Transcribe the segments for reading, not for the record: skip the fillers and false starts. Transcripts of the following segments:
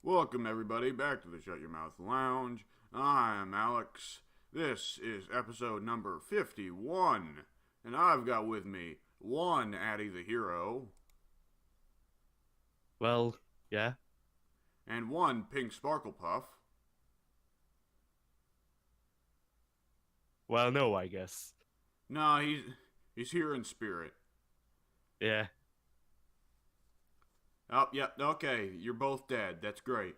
Welcome, everybody, back to the Shut Your Mouth Lounge. I am Alex. This is episode number 51, and I've got with me one Addy the Hero Well, yeah. and one Pink Sparkle Puff. Well, no, I guess. Nah, he's here in spirit. Yeah. Oh, yeah, okay, you're both dead. That's great.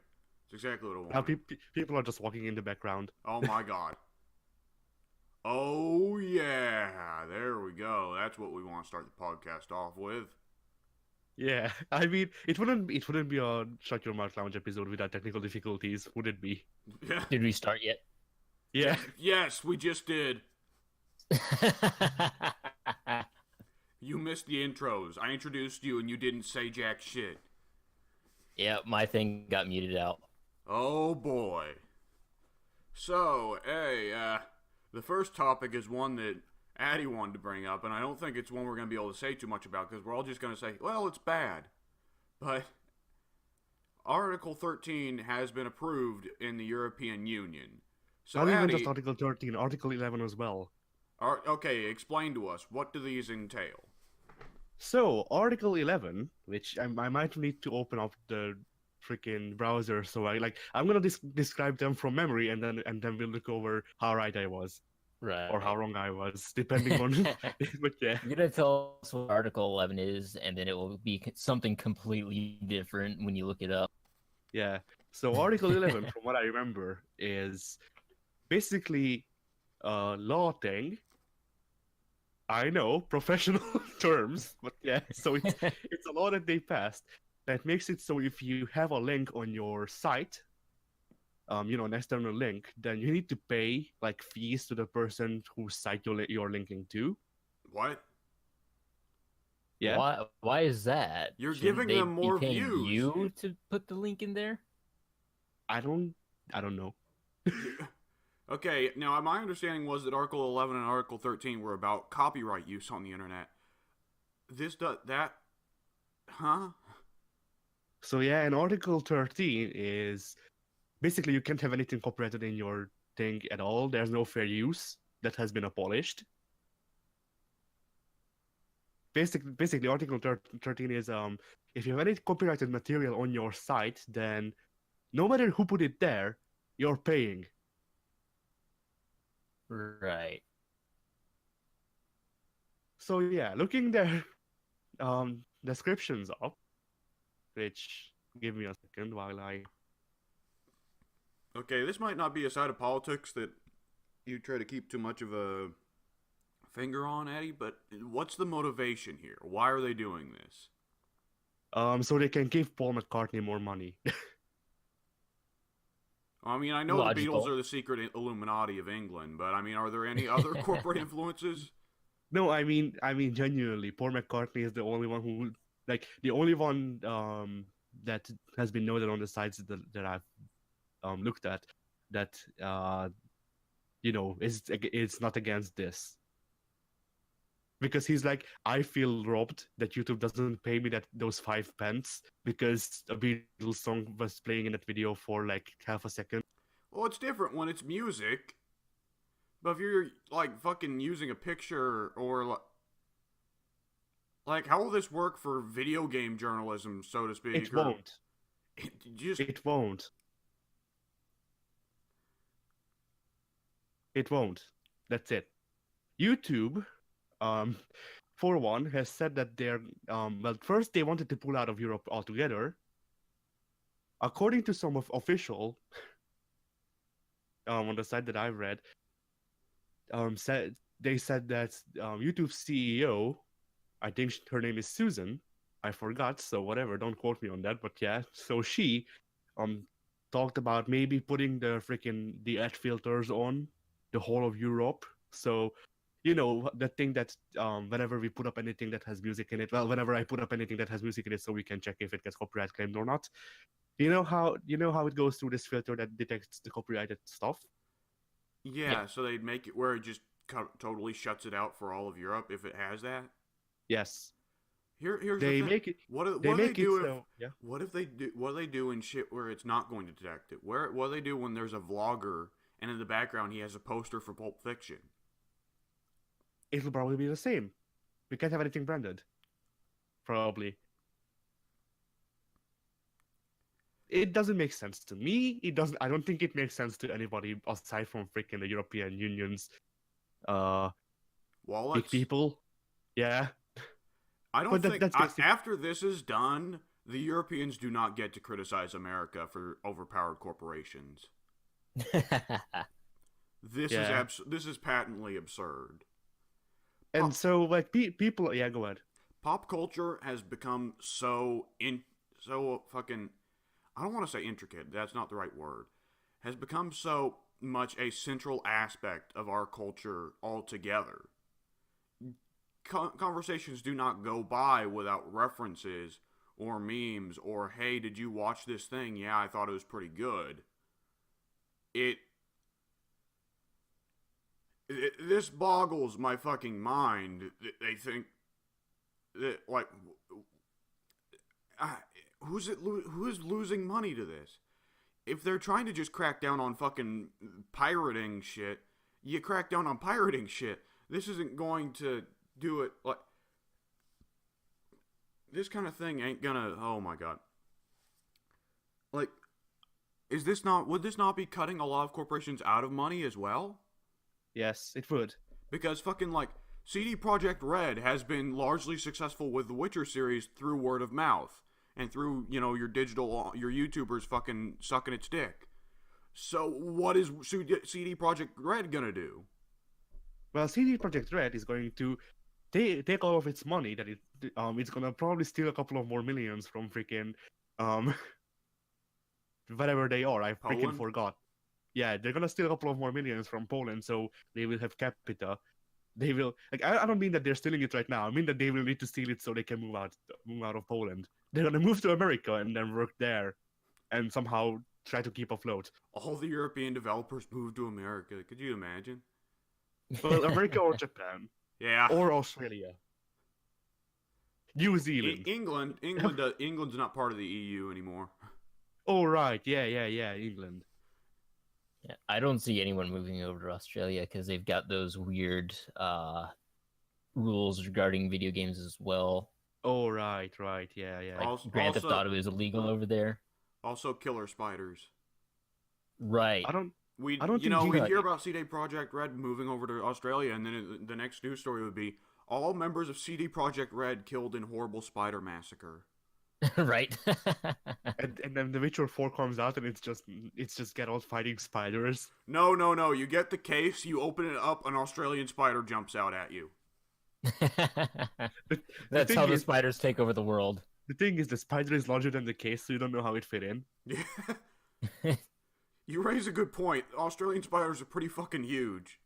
That's exactly what I Now wanted. people are just walking in the background. Oh my god. Oh yeah, there we go. That's what we want to start the podcast off with. Yeah. I mean, it wouldn't be a Shut Your Mouth Lounge episode without technical difficulties, would it be? Yeah, Did we start yet? Yeah. yes, we just did. You missed the intros. I introduced you and you didn't say jack shit. Yeah, my thing got muted out. Oh boy. So, hey, the first topic is one that Addy wanted to bring up, and I don't think it's one we're going to be able to say too much about because we're all just going to say, well, it's bad. But Article 13 has been approved in the European Union. So, Not even Addy, just Article 13, Article 11 as well. okay, explain to us, what do these entail? So, Article 11, which I might need to open up the freaking browser, so I'm gonna describe them from memory, and then we'll look over how right I was Right. or how wrong I was, depending on. But yeah. You're gonna tell us what Article 11 is, and then it will be something completely different when you look it up. Yeah. So Article 11, from what I remember, is basically law thing. I know, professional terms, but yeah. So it's a law that they passed that makes it so if you have a link on your site, an external link, then you need to pay like fees to the person whose site you're linking to. What? Yeah. Why is that? You're Shouldn't giving they them more be paying views. you to put the link in there? I don't know. Okay, now my understanding was that Article 11 and Article 13 were about copyright use on the internet. This does that, huh? So yeah, and Article 13 is basically you can't have anything copyrighted in your thing at all. There's no fair use that has been abolished. Basically, Article 13 is if you have any copyrighted material on your site, then no matter who put it there, you're paying. Right. So yeah, looking their descriptions up, which give me a second while I. Okay, this might not be a side of politics that you try to keep too much of a finger on, Eddie, but what's the motivation here? Why are they doing this? So they can give Paul McCartney more money. I mean, I know the Beatles Logical. are the secret Illuminati of England, but I mean, are there any other corporate influences? No, I mean genuinely, Paul McCartney is the only one who, like, the only one that has been noted on the sites that I've looked at that is not against this. Because he's like, I feel robbed that YouTube doesn't pay me those 5 pence because a Beatles song was playing in that video for like half a second. Well, it's different when it's music, but if you're like fucking using a picture or like, how will this work for video game journalism, so to speak? It won't. Just It won't. It won't. That's it. YouTube, for one, has said that they're well, first they wanted to pull out of Europe altogether. According to some of official on the site that I've read, said that YouTube's CEO, I think her name is Susan, I forgot, so whatever, don't quote me on that, but yeah, so she talked about maybe putting the ad filters on the whole of Europe. So, the thing that whenever we put up anything that has music in it, well, whenever I put up anything that has music in it, so we can check if it gets copyright claimed or not. You know how it goes through this filter that detects the copyrighted stuff? yeah, so they'd make it where it just totally shuts it out for all of Europe if it has that. Yes. Here's They the thing. make it. What do They they make it do if so. Yeah. what if they do what do they do in shit where it's not going to detect it? What do they do when there's a vlogger and in the background he has a poster for Pulp Fiction? It will probably be the same. We can't have anything branded. Probably. It doesn't make sense to me. It doesn't. I don't think it makes sense to anybody aside from freaking the European Union's big Wallets. people. Yeah. I don't But think that's basic. after this is done, the Europeans do not get to criticize America for overpowered corporations. This Yeah. this is patently absurd. And so, like, people. Yeah, go ahead. Pop culture has become so fucking, I don't want to say intricate, that's not the right word, has become so much a central aspect of our culture altogether. Conversations do not go by without references or memes or, hey, did you watch this thing? Yeah, I thought it was pretty good. This boggles my fucking mind. They think that, like, who's losing money to this? If they're trying to just crack down on fucking pirating shit, you crack down on pirating shit. This isn't going to do it. Like, this kind of thing ain't gonna. Oh my god. Like, would this not be cutting a lot of corporations out of money as well? Yes, it would. Because fucking, like, CD Projekt Red has been largely successful with the Witcher series through word of mouth and through, your your YouTubers fucking sucking its dick. So what is CD Projekt Red gonna do? Well, CD Projekt Red is going to take all of its money that it's gonna probably steal a couple of more millions from freaking whatever they are. I freaking Poland? forgot. Yeah, they're gonna steal a couple of more millions from Poland, so they will have capita. They will, like, I don't mean that they're stealing it right now. I mean that they will need to steal it so they can move out of Poland. They're gonna move to America and then work there, and somehow try to keep afloat. All the European developers moved to America. Could you imagine? Well, America or Japan Yeah. or Australia, New Zealand. England's not part of the EU anymore. Oh right, yeah, England. Yeah, I don't see anyone moving over to Australia because they've got those weird rules regarding video games as well. Oh right, yeah. Like Grand Theft Auto is illegal over there. Also, killer spiders. Right. I don't We think hear about CD Projekt Red moving over to Australia, and then the next news story would be all members of CD Projekt Red killed in horrible spider massacre. Right. and then The Witcher 4 comes out and it's just Geralt fighting spiders. No. You get the case, you open it up, an Australian spider jumps out at you. That's how the spiders take over the world. The thing is, the spider is larger than the case, so you don't know how it fit in. Yeah. You raise a good point. Australian spiders are pretty fucking huge.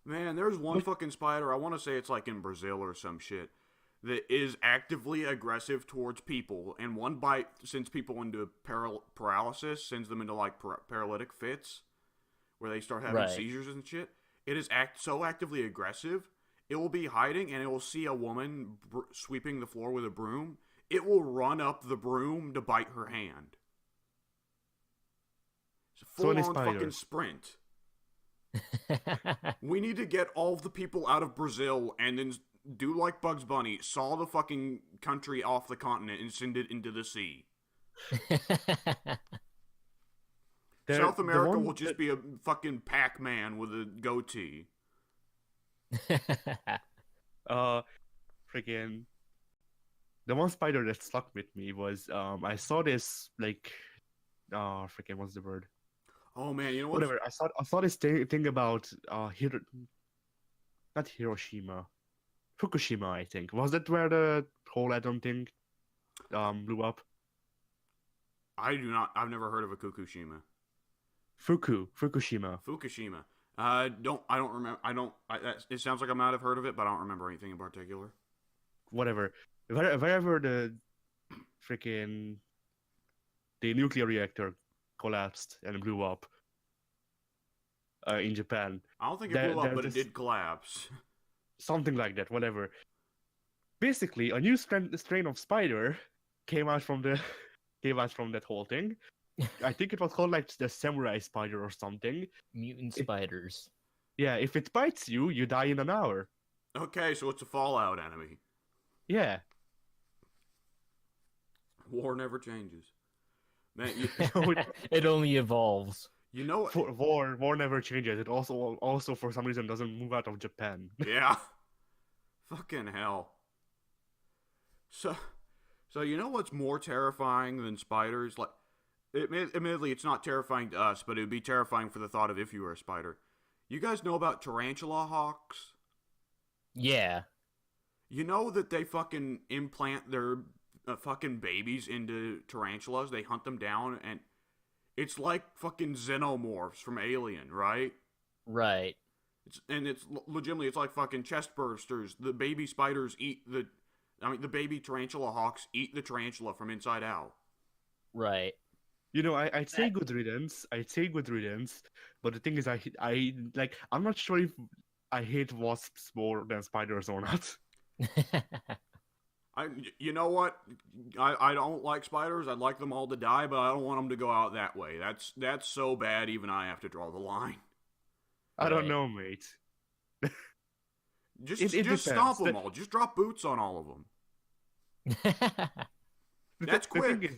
Man, there's one fucking spider, I want to say it's like in Brazil or some shit, that is actively aggressive towards people, and one bite sends people into paralysis, sends them into like paralytic fits, where they start having seizures and shit. It is so actively aggressive, it will be hiding, and it will see a woman sweeping the floor with a broom. It will run up the broom to bite her hand. It's a full-on fucking sprint. We need to get all of the people out of Brazil and then do like Bugs Bunny, saw the fucking country off the continent and send it into the sea. South America will just be a fucking Pac-Man with a goatee. Freaking. The one spider that stuck with me was I saw this like, freaking what's the word? Oh man, you know what? Whatever. I saw this thing about not Hiroshima, Fukushima. I think was that where the whole atom thing blew up. I've never heard of a Fukushima. Fukushima. I don't remember. It sounds like I might have heard of it, but I don't remember anything in particular. Whatever. Wherever the freaking the nuclear reactor collapsed and blew up in Japan. I don't think it blew up, but it did collapse. Something like that. Whatever. basically a new strain of spider came out from the came out from that whole thing. I think it was called like the samurai spider or something. Mutant It, spiders. yeah, if it bites you, you die in an hour. Okay, so it's a Fallout enemy. Yeah. War never changes. Man, It only evolves. you know what? War never changes. It also for some reason doesn't move out of Japan. Yeah. Fucking hell. So you know what's more terrifying than spiders? Like, admittedly, it's not terrifying to us, but it would be terrifying for the thought of if you were a spider. You guys know about tarantula hawks? Yeah. You know that they fucking implant their fucking babies into tarantulas? They hunt them down, and it's like fucking xenomorphs from Alien, right? Right. It's legitimately, it's like fucking chest bursters. The baby spiders the baby tarantula hawks eat the tarantula from inside out. Right. You know, I'd say good riddance. But the thing is, I'm not sure if I hate wasps more than spiders or not. You know what? I don't like spiders. I'd like them all to die, but I don't want them to go out that way. That's so bad. Even I have to draw the line. I don't Right. know, mate. Just It stomp depends. them all. Just drop boots on all of them. That's The thing quick. is,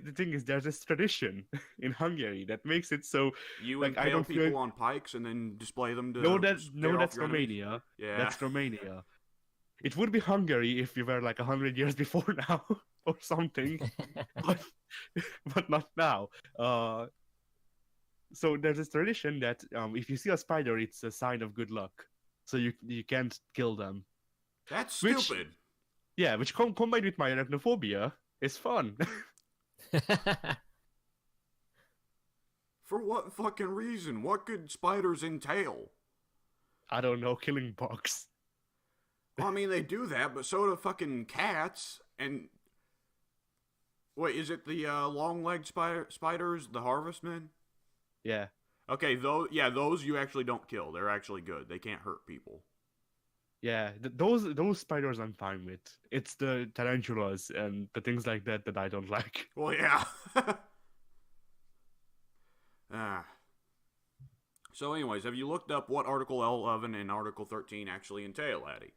the thing is, there's this tradition in Hungary that makes it so. You Like, I impale don't people feel- on pikes and then display them to No, that's scare off your enemies? Romania. Yeah. That's Romania. It would be Hungary if we were like 100 years before now or something, but but not now. So there's this tradition that if you see a spider, it's a sign of good luck. So you can't kill them. That's Which- stupid. Yeah, which combined with my arachnophobia is fun. For what fucking reason? What could spiders entail? I don't know, killing bugs. Well, I mean, they do that, but so do fucking cats. And wait, is it the long-legged spiders, the harvestmen? Yeah. Okay, those you actually don't kill. They're actually good. They can't hurt people. Yeah, those spiders I'm fine with. It's the tarantulas and the things like that that I don't like. Well, yeah. Ah. So, anyways, have you looked up what Article 11 and Article 13 actually entail, Addy?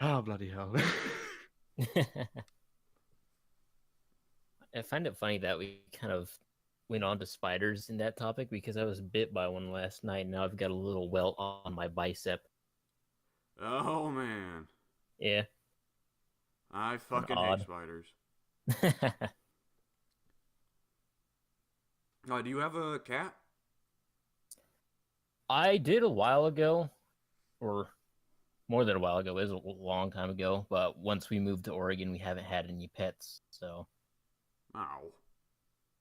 Ah, bloody hell. I find it funny that we kind of went on to spiders in that topic because I was bit by one last night and now I've got a little welt on my bicep. Oh, man. Yeah. I fucking hate odd. spiders. Do you have a cat? I did a while ago, or more than a while ago. It was a long time ago, but once we moved to Oregon, we haven't had any pets. So, Oh.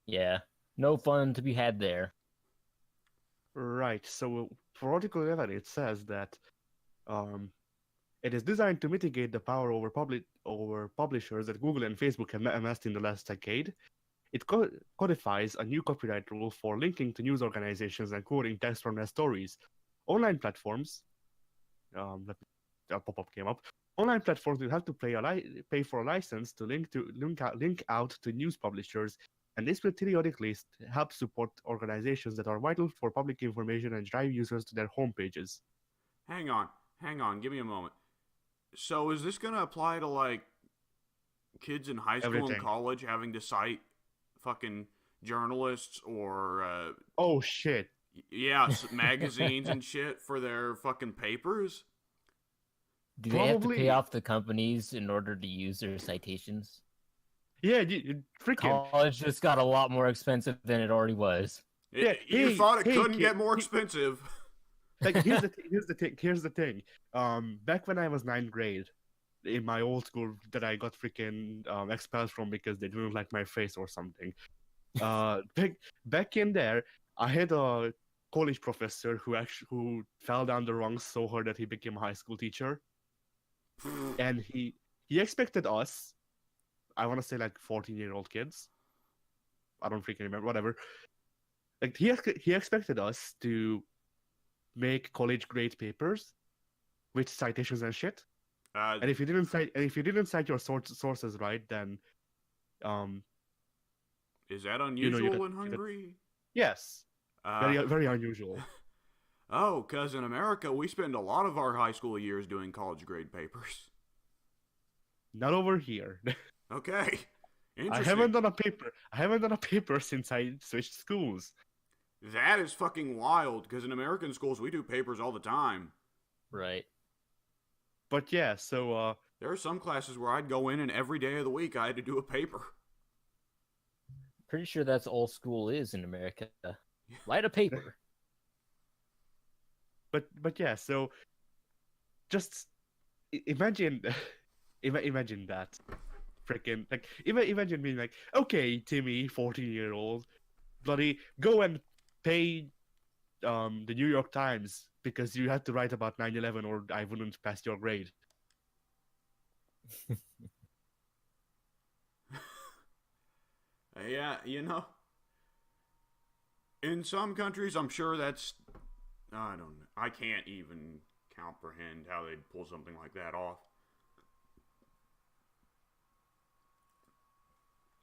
yeah, no fun to be had there. Right. So for Article 11, it says that it is designed to mitigate the power over publishers that Google and Facebook have amassed in the last decade. It codifies a new copyright rule for linking to news organizations and quoting text from their stories. Online platforms, a pop-up came up. Online platforms will have to pay for a license to link out to news publishers, and this will periodically help support organizations that are vital for public information and drive users to their homepages. Hang on, give me a moment. So is this gonna apply to, like, kids in high school Everything. and college having to cite fucking journalists or, Oh shit. magazines and shit for their fucking papers? Do they have to Probably. pay off the companies in order to use their citations? Yeah, freaking. College just got a lot more expensive than it already was. Yeah, You hey, thought it hey, couldn't kid, get more expensive. Like here's the thing. Back when I was 9th grade, in my old school that I got freaking expelled from because they didn't like my face or something. Back in there, I had a college professor who fell down the rungs so hard that he became a high school teacher, and he expected us, I want to say like 14-year-old kids. I don't freaking remember. Whatever. Like he expected us to make college grade papers with citations and shit. Uh, And if you didn't cite your sources right, then is that you unusual in you got Hungary? yes, Uh, very unusual. oh, because in America we spend a lot of our high school years doing college grade papers. Not over here. Okay, I interesting. haven't done a paper. I haven't done a paper since I switched schools. That is fucking wild. Because in American schools we do papers all the time. Right. But yeah, so There are some classes where I'd go in and every day of the week I had to do a paper. Pretty sure that's all school is in America. Write a paper. but yeah, so just imagine imagine that. Freaking like imagine being like, okay, Timmy, 14-year-old, bloody go and pay the New York Times because you had to write about 9/11 or I wouldn't pass your grade. Yeah, you know, in some countries I'm sure that's I don't know. I can't even comprehend how they'd pull something like that off.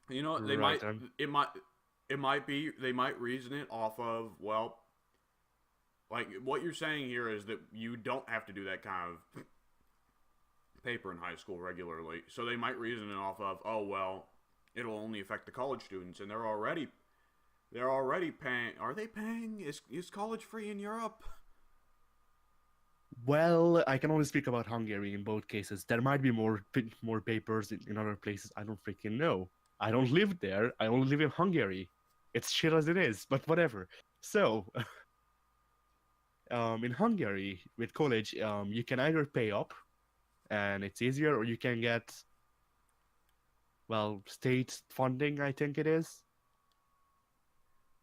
You know, they Right, might it might be they might reason it off of, well, like what you're saying here is that you don't have to do that kind of paper in high school regularly. So they might reason it off of, oh well, it'll only affect the college students and they're already paying. Are they paying? Is college free in Europe? Well, I can only speak about Hungary in both cases. There might be more papers in other places. I don't freaking know. I don't live there. I only live in Hungary. It's shit as it is, but whatever. So, in Hungary with college, you can either pay up, and it's easier, or you can get, well, state funding. I think it is.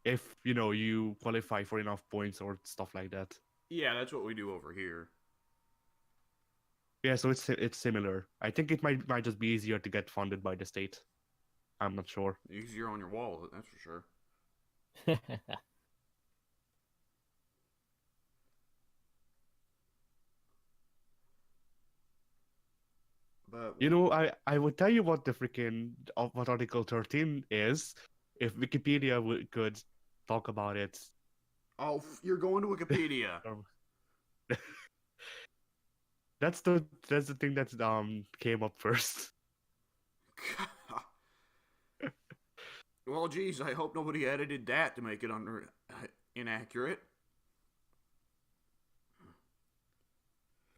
If you qualify for enough points or stuff like that. Yeah, that's what we do over here. Yeah, so it's similar. I think it might just be easier to get funded by the state. I'm not sure. Easier on your wallet, that's for sure. But I would tell you what the freaking what Article 13 is if Wikipedia could talk about it. oh, you're going to Wikipedia. That's the thing that came up first. Well, geez, I hope nobody edited that to make it inaccurate.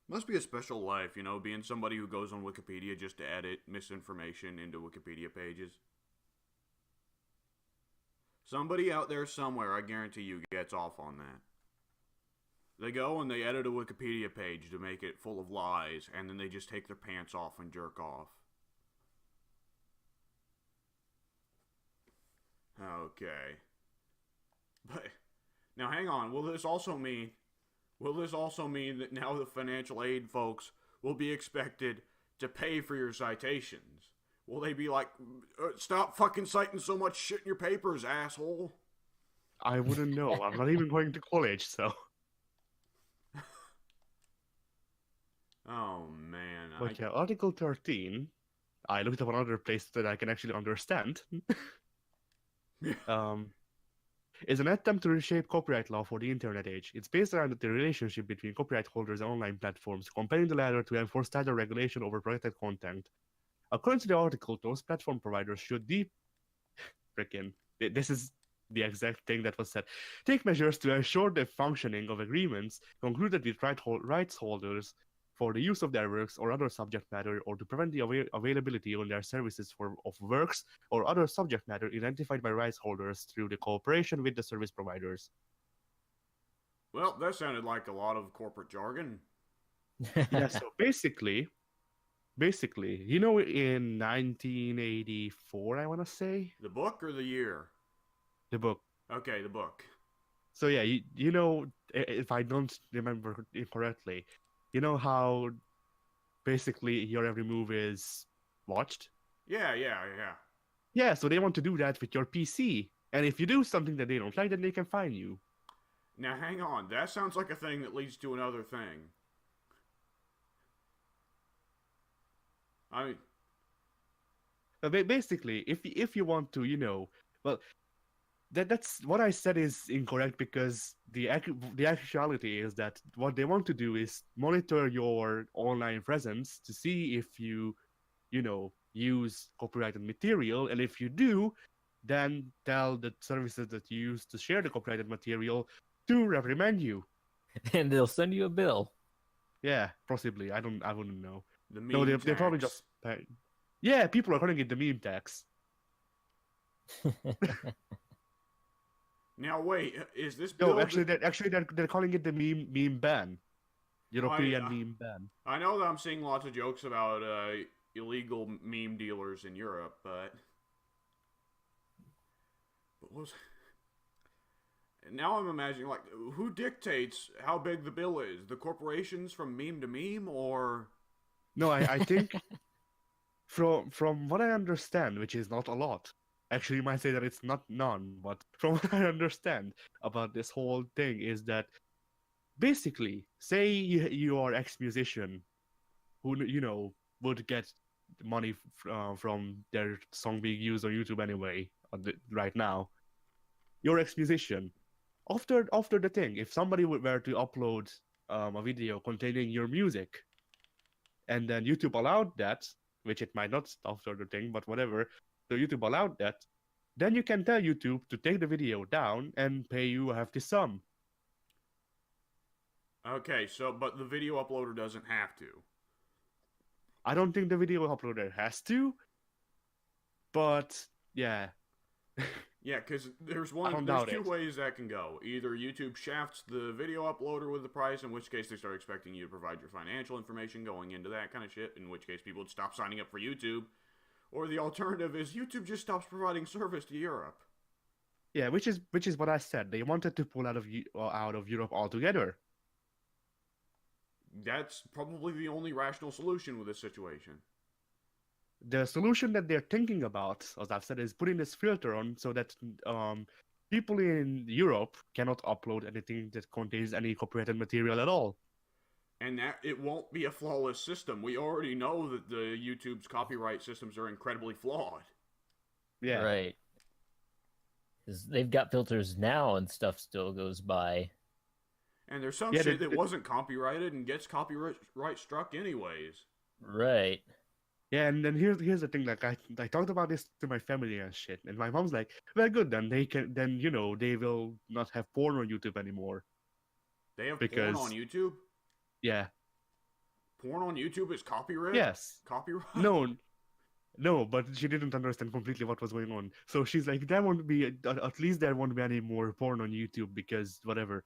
Must be a special life, being somebody who goes on Wikipedia just to edit misinformation into Wikipedia pages. Somebody out there somewhere, I guarantee you, gets off on that. They go and they edit a Wikipedia page to make it full of lies, and then they just take their pants off and jerk off. Okay. But now hang on, will this also mean that now the financial aid folks will be expected to pay for your citations? Will they be like, stop fucking citing so much shit in your papers, asshole? I wouldn't know. I'm not even going to college, so. Oh, man. But yeah, Article 13, I looked up another place that I can actually understand. Is an attempt to reshape copyright law for the internet age. It's based around the relationship between copyright holders and online platforms, comparing the latter to enforce tighter regulation over protected content. According to the article, those platform providers should this is the exact thing that was said. Take measures to ensure the functioning of agreements concluded with rights holders for the use of their works or other subject matter, or to prevent the availability on their services of works or other subject matter identified by rights holders through the cooperation with the service providers. Well, that sounded like a lot of corporate jargon. Yeah, so basically, in 1984, I want to say? The book or the year? The book. Okay, the book. So yeah, if I don't remember incorrectly, you know how basically your every move is watched? Yeah. Yeah, so they want to do that with your PC. And if you do something that they don't like, then they can fine you. Now, hang on. That sounds like a thing that leads to another thing. I mean, Basically, if you want to, well, that's what I said is incorrect because the actuality is that what they want to do is monitor your online presence to see if you use copyrighted material, and if you do, then tell the services that you use to share the copyrighted material to reprimand you. And they'll send you a bill. Yeah, possibly. I wouldn't know. the No, meme they probably tax. just pay. Yeah, people are calling it the meme tax. Now wait, is this No, bill? they're calling it the meme ban. I European meme ban. I know that I'm seeing lots of jokes about illegal meme dealers in Europe, but was now I'm imagining like who dictates how big the bill is? The corporations from meme to meme, or No, I think from what I understand, which is not a lot. Actually, you might say that it's not none, but from what I understand about this whole thing is that basically, say you are ex-musician who would get money from their song being used on YouTube anyway right now. You're ex-musician. After the thing, if somebody were to upload a video containing your music, and then YouTube allowed that, which it might not after the thing, but whatever, so YouTube allowed that, then you can tell YouTube to take the video down and pay you a hefty sum. okay, so but the video uploader doesn't have to. I don't think the video uploader has to, but yeah. Yeah, because there's doubt two it. ways that can go. Either YouTube shafts the video uploader with the price, in which case they start expecting you to provide your financial information going into that kind of shit, in which case people would stop signing up for YouTube. Or the alternative is YouTube just stops providing service to Europe. Yeah, which is what I said. They wanted to pull out of Europe altogether. That's probably the only rational solution with this situation. The solution that they're thinking about, as I've said, is putting this filter on so that people in Europe cannot upload anything that contains any copyrighted material at all. And that it won't be a flawless system. We already know that the YouTube's copyright systems are incredibly flawed. Yeah. Right. Because they've got filters now and stuff still goes by. And there's some shit that wasn't copyrighted and gets copyright struck anyways. Right. Yeah, and then here's the thing. Like I talked about this to my family and shit, and my mom's like, "Well, good. Then they will not have porn on YouTube anymore." They have porn on YouTube? Yeah. Porn on YouTube is copyright? Yes. Copyright? No, but she didn't understand completely what was going on. So she's like, "There won't be at least there won't be any more porn on YouTube because whatever."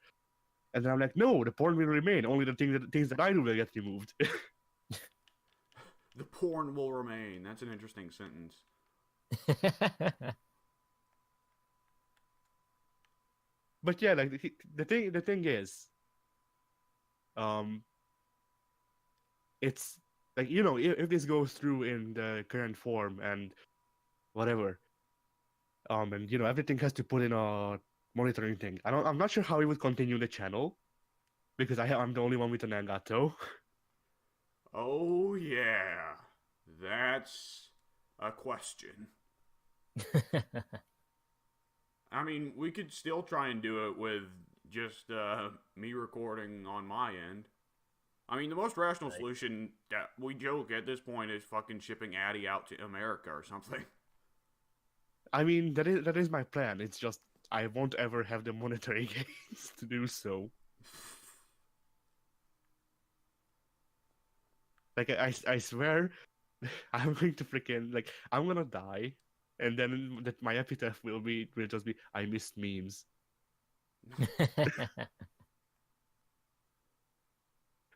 And then I'm like, "No, the porn will remain. Only the things that I do will get removed." The porn will remain. That's an interesting sentence. But yeah, like the thing is, it's like if this goes through in the current form and whatever, and everything has to put in a monitoring thing. I'm not sure how he would continue the channel because I'm the only one with an Elgato. Oh yeah, that's a question. I mean, we could still try and do it with just me recording on my end. I mean, the most rational solution that we joke at this point is fucking shipping Addy out to America or something. I mean, that is my plan. It's just I won't ever have the monetary gains to do so. Like I swear, I'm going to freaking I'm gonna die, and then that my epitaph will just be I miss memes.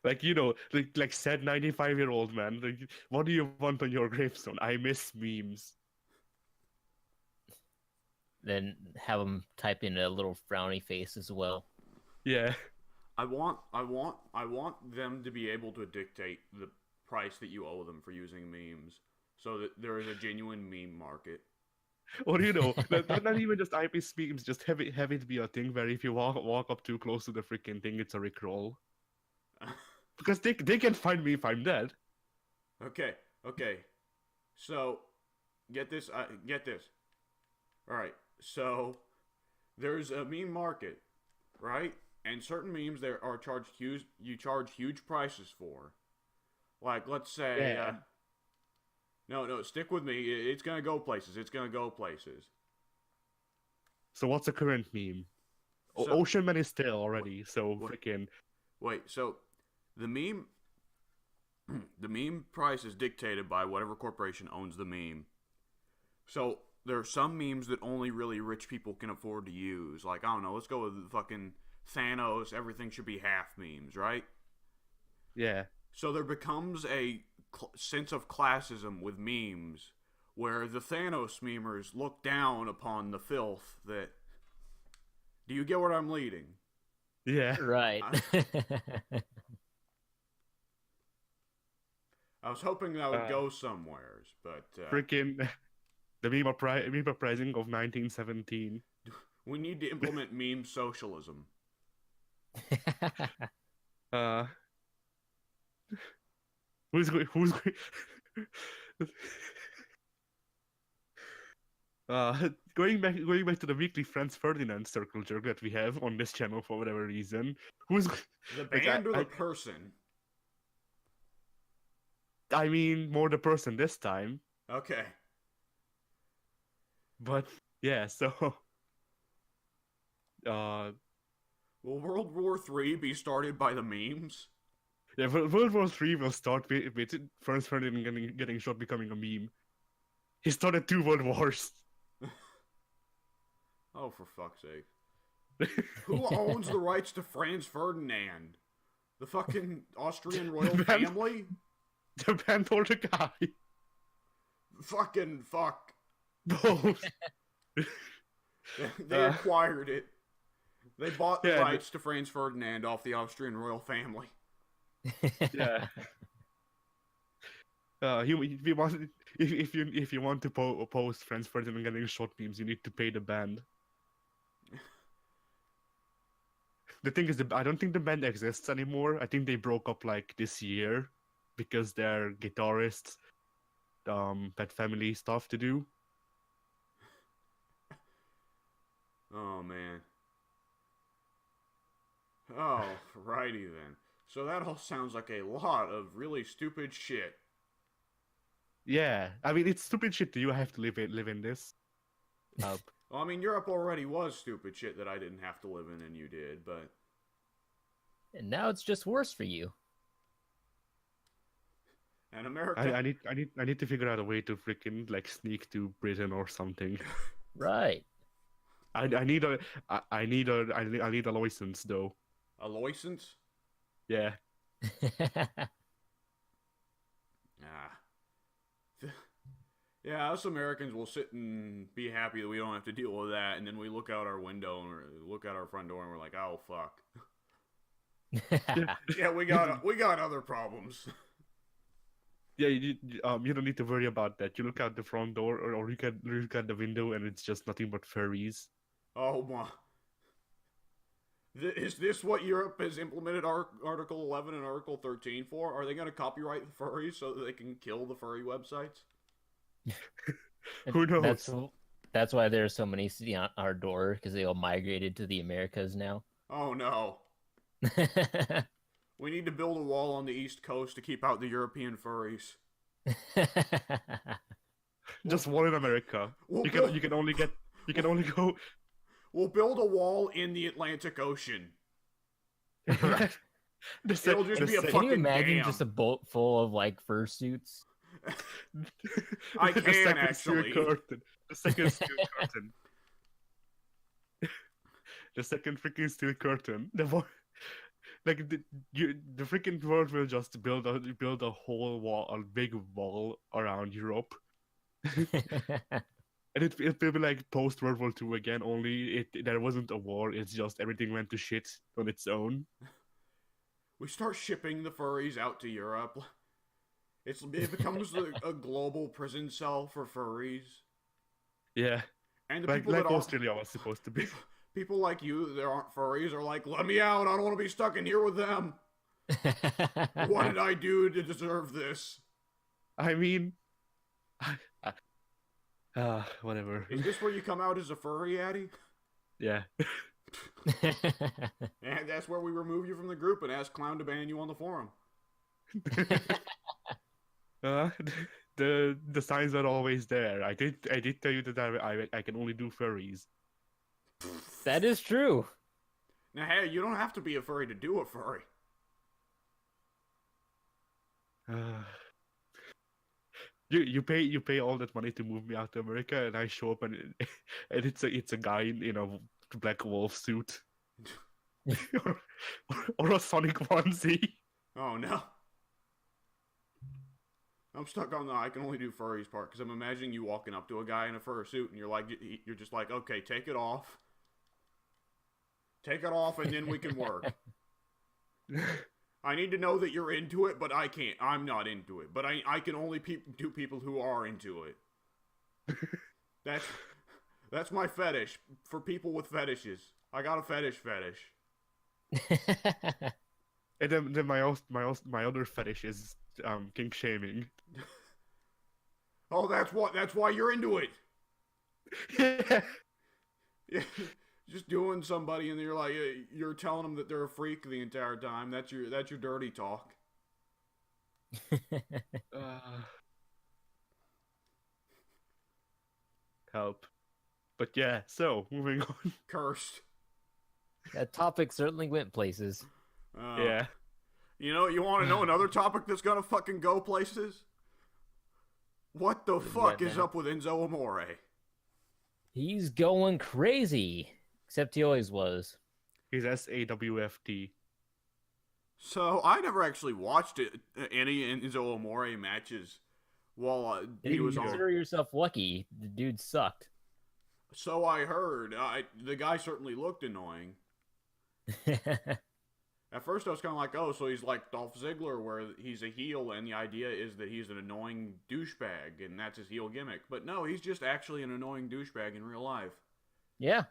Like said 95-year-old man. Like, what do you want on your gravestone? I miss memes. Then have them type in a little frowny face as well. Yeah. I want them to be able to dictate the price that you owe them for using memes, so that there is a genuine meme market. Or not even just I miss memes, just have it be a thing where if you walk up too close to the freaking thing, it's a rickroll. Because they can find me if I'm dead. Okay, Okay, so get this. Get this. All right, so there's a meme market, right? And certain memes there are charged huge. You charge huge prices for. Like, let's say, Yeah. no, stick with me. It's gonna go places. It's gonna go places. So what's the current meme? So, Ocean Man is still already, so what- freaking wait, so the meme, the meme price is dictated by whatever corporation owns the meme. So there are some memes that only really rich people can afford to use. Like, I don't know, let's go with fucking Thanos. Everything should be half memes, right? yeah. So there becomes a sense of classism with memes, where the Thanos memers look down upon the filth that. Do you get what I'm leading? Yeah. Right. I was hoping that would go somewheres, but Freaking the meme uprising of 1917. we need to implement meme socialism. Uh, who's going back to the weekly Franz Ferdinand circle jerk that we have on this channel for whatever reason. Who's The like, band or the person? I mean, more the person this time. Okay. But yeah, so Will World War III be started by the memes? yeah, World War III will start with Franz Ferdinand getting shot, becoming a meme. He started 2 world wars. Oh, for fuck's sake. Who owns the rights to Franz Ferdinand? The fucking Austrian royal The band- family? The band or the guy? Fucking fuck. Both. They acquired it. They bought the Yeah, rights to Franz Ferdinand off the Austrian royal family. Yeah. If you want to post Franz Ferdinand getting shot memes, you need to pay the band. The thing is, I don't think the band exists anymore. I think they broke up like this year because their guitarists had family stuff to do. Oh, man. Oh, righty then. So that all sounds like a lot of really stupid shit. Yeah, I mean it's stupid shit. You have to live in this. Well, I mean, Europe already was stupid shit that I didn't have to live in and you did, but... And now it's just worse for you. And America... I need to figure out a way to freaking like sneak to Britain or something. Right. I need a license though. A license? Yeah. Yeah, us Americans will sit and be happy that we don't have to deal with that, and then we look out our window and look out our front door and we're like, oh fuck. Yeah, we got other problems. Yeah, you don't need to worry about that. You look out the front door, or you can look out the window, and it's just nothing but furries. Oh my. Is this what Europe has implemented Article 11 and Article 13 for? Are they going to copyright the furries so that they can kill the furry websites? Who knows? That's why there are so many sitting on our door, because they all migrated to the Americas now. Oh no. We need to build a wall on the East Coast to keep out the European furries. Just one in America. You can only go. We'll build a wall in the Atlantic Ocean. It'll just be a Can fucking you imagine dam. just a boat full of like fursuits? I can actually. The second steel curtain. The second freaking steel curtain. The freaking world will just build a whole wall, a big wall around Europe, and it will be like post World War II again. Only there wasn't a war. It's just everything went to shit on its own. We start shipping the furries out to Europe. It becomes a global prison cell for furries. Yeah, And the like people that aren't Australia was supposed to be. people like you that aren't furries are like, let me out. I don't want to be stuck in here with them. What did I do to deserve this? I mean, whatever. Is this where you come out as a furry, Addy? Yeah. And that's where we remove you from the group and ask Clown to ban you on the forum. Uh, the signs are always there. I did tell you that I can only do furries. That is true. Now, hey, you don't have to be a furry to do a furry. You pay all that money to move me out to America, and I show up and it's a guy in a black wolf suit, or a Sonic onesie. Oh no. I'm stuck on the I can only do furries part because I'm imagining you walking up to a guy in a fur suit and you're just like, okay, take it off. Take it off and then we can work. I need to know that you're into it, but I can't. I'm not into it. But I can only do people who are into it. That's my fetish for people with fetishes. I got a fetish. And then my other fetish is kink shaming. Oh, that's why you're into it. Yeah. Yeah. Just doing somebody and you're telling them that they're a freak the entire time. That's your dirty talk. Help. But yeah, so moving on. Cursed. That topic certainly went places. Yeah. You want to know another topic that's gonna fucking go places? What the fuck is up with Enzo Amore? He's going crazy. Except he always was. He's SAWFT. So I never actually watched any Enzo Amore matches while he was on. Consider yourself lucky. The dude sucked. So I heard. The guy certainly looked annoying. At first I was kind of like, oh, so he's like Dolph Ziggler, where he's a heel, and the idea is that he's an annoying douchebag, and that's his heel gimmick. But no, he's just actually an annoying douchebag in real life. Yeah.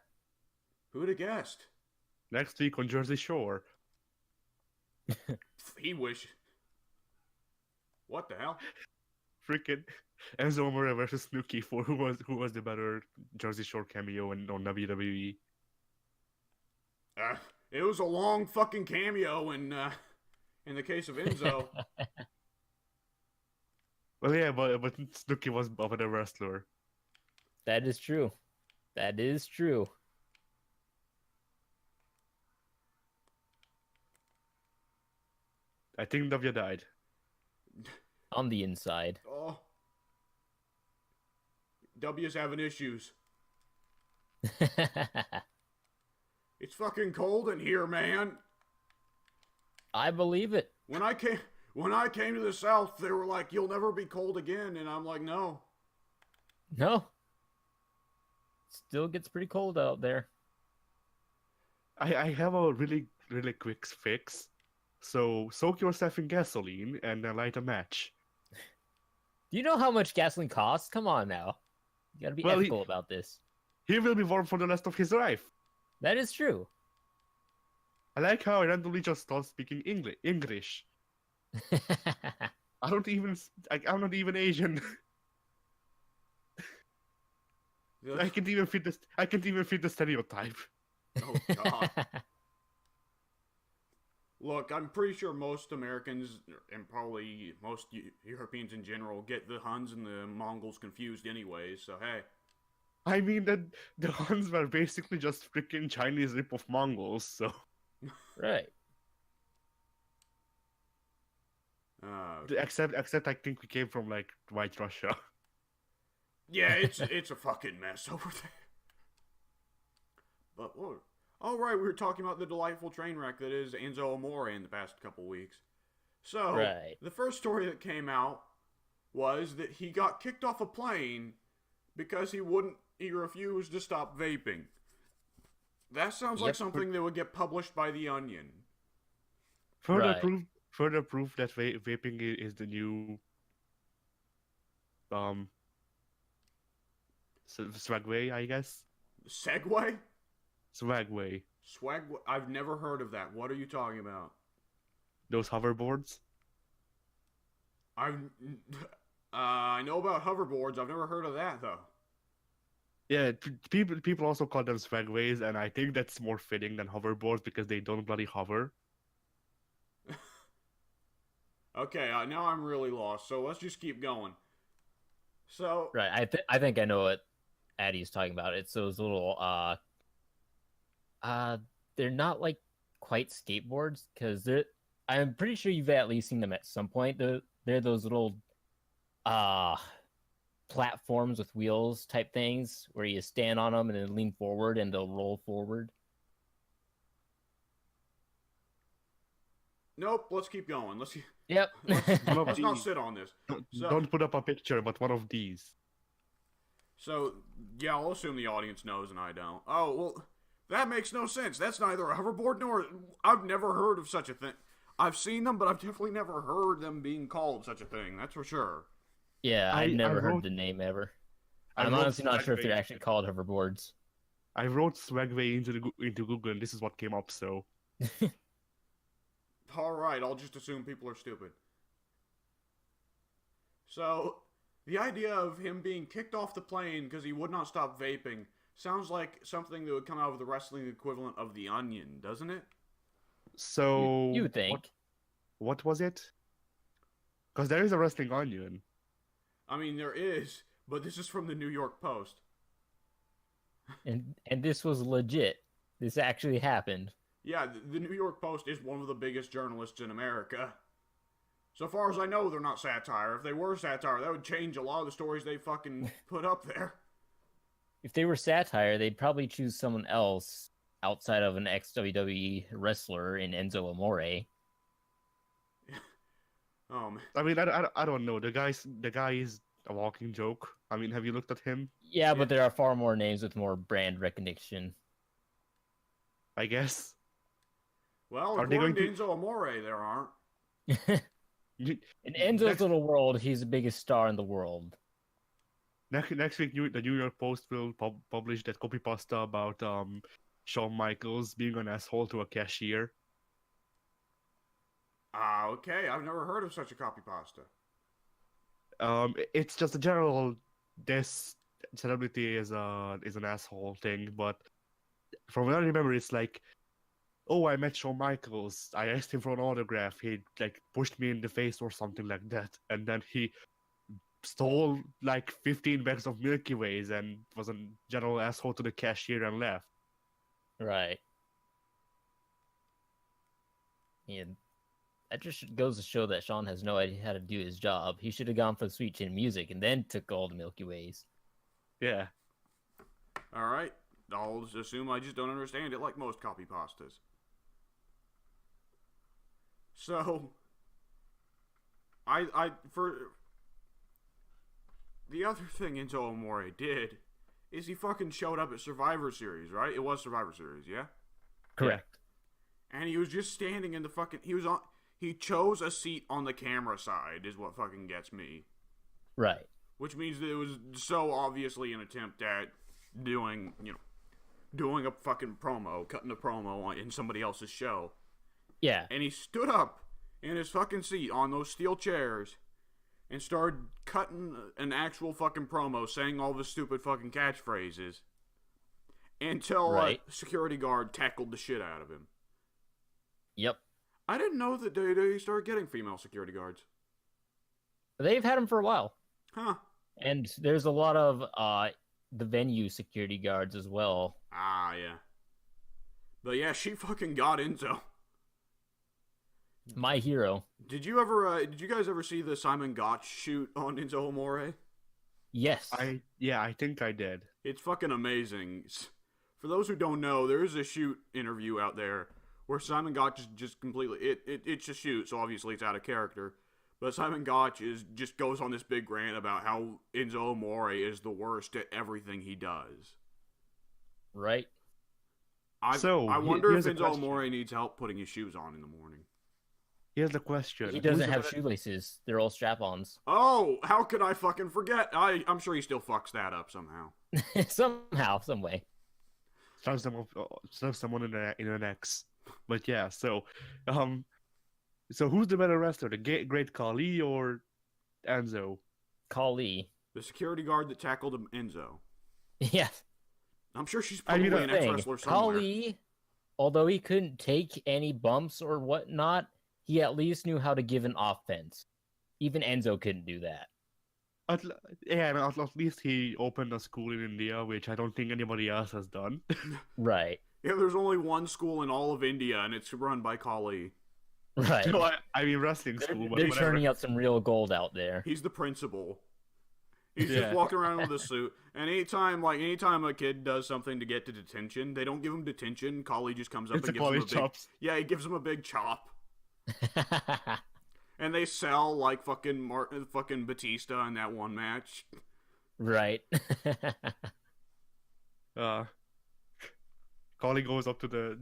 Who'd have guessed? Next week on Jersey Shore. He wish. What the hell? Freaking Enzo Amore versus Snooki for who was the better Jersey Shore cameo on WWE. It was a long fucking cameo in the case of Enzo. Well, yeah, but Snooki was a better wrestler. That is true. That is true. I think W died. On the inside. Oh. W's having issues. It's fucking cold in here, man. I believe it. When I came to the South, they were like, "You'll never be cold again," and I'm like, "No." No. Still gets pretty cold out there. I have a really quick fix. So soak yourself in gasoline and light a match. Do you know how much gasoline costs? Come on now. You gotta be ethical about this. He will be warm for the rest of his life. That is true. I like how I randomly just start speaking English. I'm not even Asian. I can't even fit the stereotype. Oh God. Look, I'm pretty sure most Americans, and probably most Europeans in general, get the Huns and the Mongols confused anyways, so hey. I mean, the Huns were basically just freaking Chinese rip-off Mongols, so... Right. Except I think we came from, like, White Russia. Yeah, it's a fucking mess over there. But, alright, we were talking about the delightful train wreck that is Enzo Amore in the past couple weeks. So, right. The first story that came out was that he got kicked off a plane because he refused to stop vaping. That sounds like something that would get published by The Onion. Further proof that vaping is the new swagway, I guess. Segway? Swagway. Swagway? I've never heard of that. What are you talking about? Those hoverboards. I know about hoverboards. I've never heard of that though. Yeah, people also call them swagways, and I think that's more fitting than hoverboards because they don't bloody hover. Okay, now I'm really lost. So let's just keep going. So Right. I think I know what Addie's talking about. It's those little uh they're not like quite skateboards because I'm pretty sure you've at least seen them at some point. They're those little uh platforms with wheels type things where you stand on them and then lean forward and they'll roll forward. nope. Let's keep going. Yep. Let's not sit on this. So, Don't put up a picture, but one of these. So, yeah, I'll assume the audience knows and I don't. Oh, well, that makes no sense. That's neither a hoverboard nor... I've never heard of such a thing. I've seen them, but I've definitely never heard them being called such a thing. That's for sure. Yeah, I I've never wrote- heard the name ever. I I'm wrote honestly not sure if they're Swagway. actually called hoverboards. I wrote swagway into Google, and this is what came up. So Alright, I'll just assume people are stupid. So, the idea of him being kicked off the plane because he would not stop vaping sounds like something that would come out of the wrestling equivalent of The Onion, doesn't it? so You would think. what was it? Because there is a wrestling onion. I mean, there is, but this is from the New York Post. And this was legit. This actually happened. Yeah, the New York Post is one of the biggest journalists in America. So far as I know, they're not satire. If they were satire, that would change a lot of the stories they fucking put up there. If they were satire, they'd probably choose someone else outside of an ex-WWE wrestler in Enzo Amore. I mean, I don't know. The guy is a walking joke. I mean, have you looked at him? Yeah, but there are far more names with more brand recognition. I guess. Well, Are they according to going Enzo Amore, there aren't. You- In Enzo's Next- little world, he's the biggest star in the world. Next week, the New York Post will publish that copy pasta about Shawn Michaels being an asshole to a cashier. Ah, okay. I've never heard of such a copy pasta. It's just a general this celebrity is an asshole thing, but from what I remember, it's like, oh, I met Shawn Michaels. I asked him for an autograph. He like pushed me in the face or something like that, and then he stole like 15 bags of Milky Ways and was a general asshole to the cashier and left. Right. Yeah. That just goes to show that Sean has no idea how to do his job. He should have gone for Sweet Chin Music and then took all the Milky Ways. Yeah. Alright. I'll just assume I just don't understand it like most copy pastas. So, for the other thing Enzo Amore did is he fucking showed up at Survivor Series, right? It was Survivor Series, yeah? Correct. And he was just standing in the fucking, he chose a seat on the camera side is what fucking gets me. Right. Which means that it was so obviously an attempt at doing a fucking promo, cutting a promo in somebody else's show. Yeah. And he stood up in his fucking seat on those steel chairs and started cutting an actual fucking promo, saying all the stupid fucking catchphrases until Right. a security guard tackled the shit out of him. Yep. I didn't know that they started getting female security guards. They've had him for a while. Huh. And there's a lot of the venue security guards as well. Ah, yeah. But yeah, she fucking got Enzo. My hero. Did you guys ever see the Simon Gotch shoot on Enzo Amore? Yes. I think I did. It's fucking amazing. For those who don't know, there is a shoot interview out there where Simon Gotch is just completely it's a shoot, so obviously it's out of character. But Simon Gotch just goes on this big rant about how Enzo Amore is the worst at everything he does. Right. I wonder if here's a Enzo question. Amore needs help putting his shoes on in the morning. Here's the question. He Who's doesn't the have better- shoelaces. They're all strap-ons. Oh, how could I fucking forget? I'm sure he still fucks that up somehow. Somehow, some way. Slap someone in an X. But yeah, so who's the better wrestler, the Great Khali or Enzo? Kali. The security guard that tackled Enzo. Yeah. I'm sure she's I mean, probably an Thing, ex-wrestler somewhere. Kali, although he couldn't take any bumps or whatnot, he at least knew how to give an offense. Even Enzo couldn't do that. Yeah, and at least he opened a school in India, which I don't think anybody else has done. Right. Yeah, there's only one school in all of India, and it's run by Kali. Right. No, I mean wrestling school, but They're whatever. churning out some real gold out there. He's the principal. He's Yeah. just walking around with a suit. And anytime a kid does something to get to detention, they don't give him detention. Kali just comes up It's and a gives him a college big chops. Yeah, he gives him a big chop. And they sell like fucking Batista in that one match. Right. Kali goes up to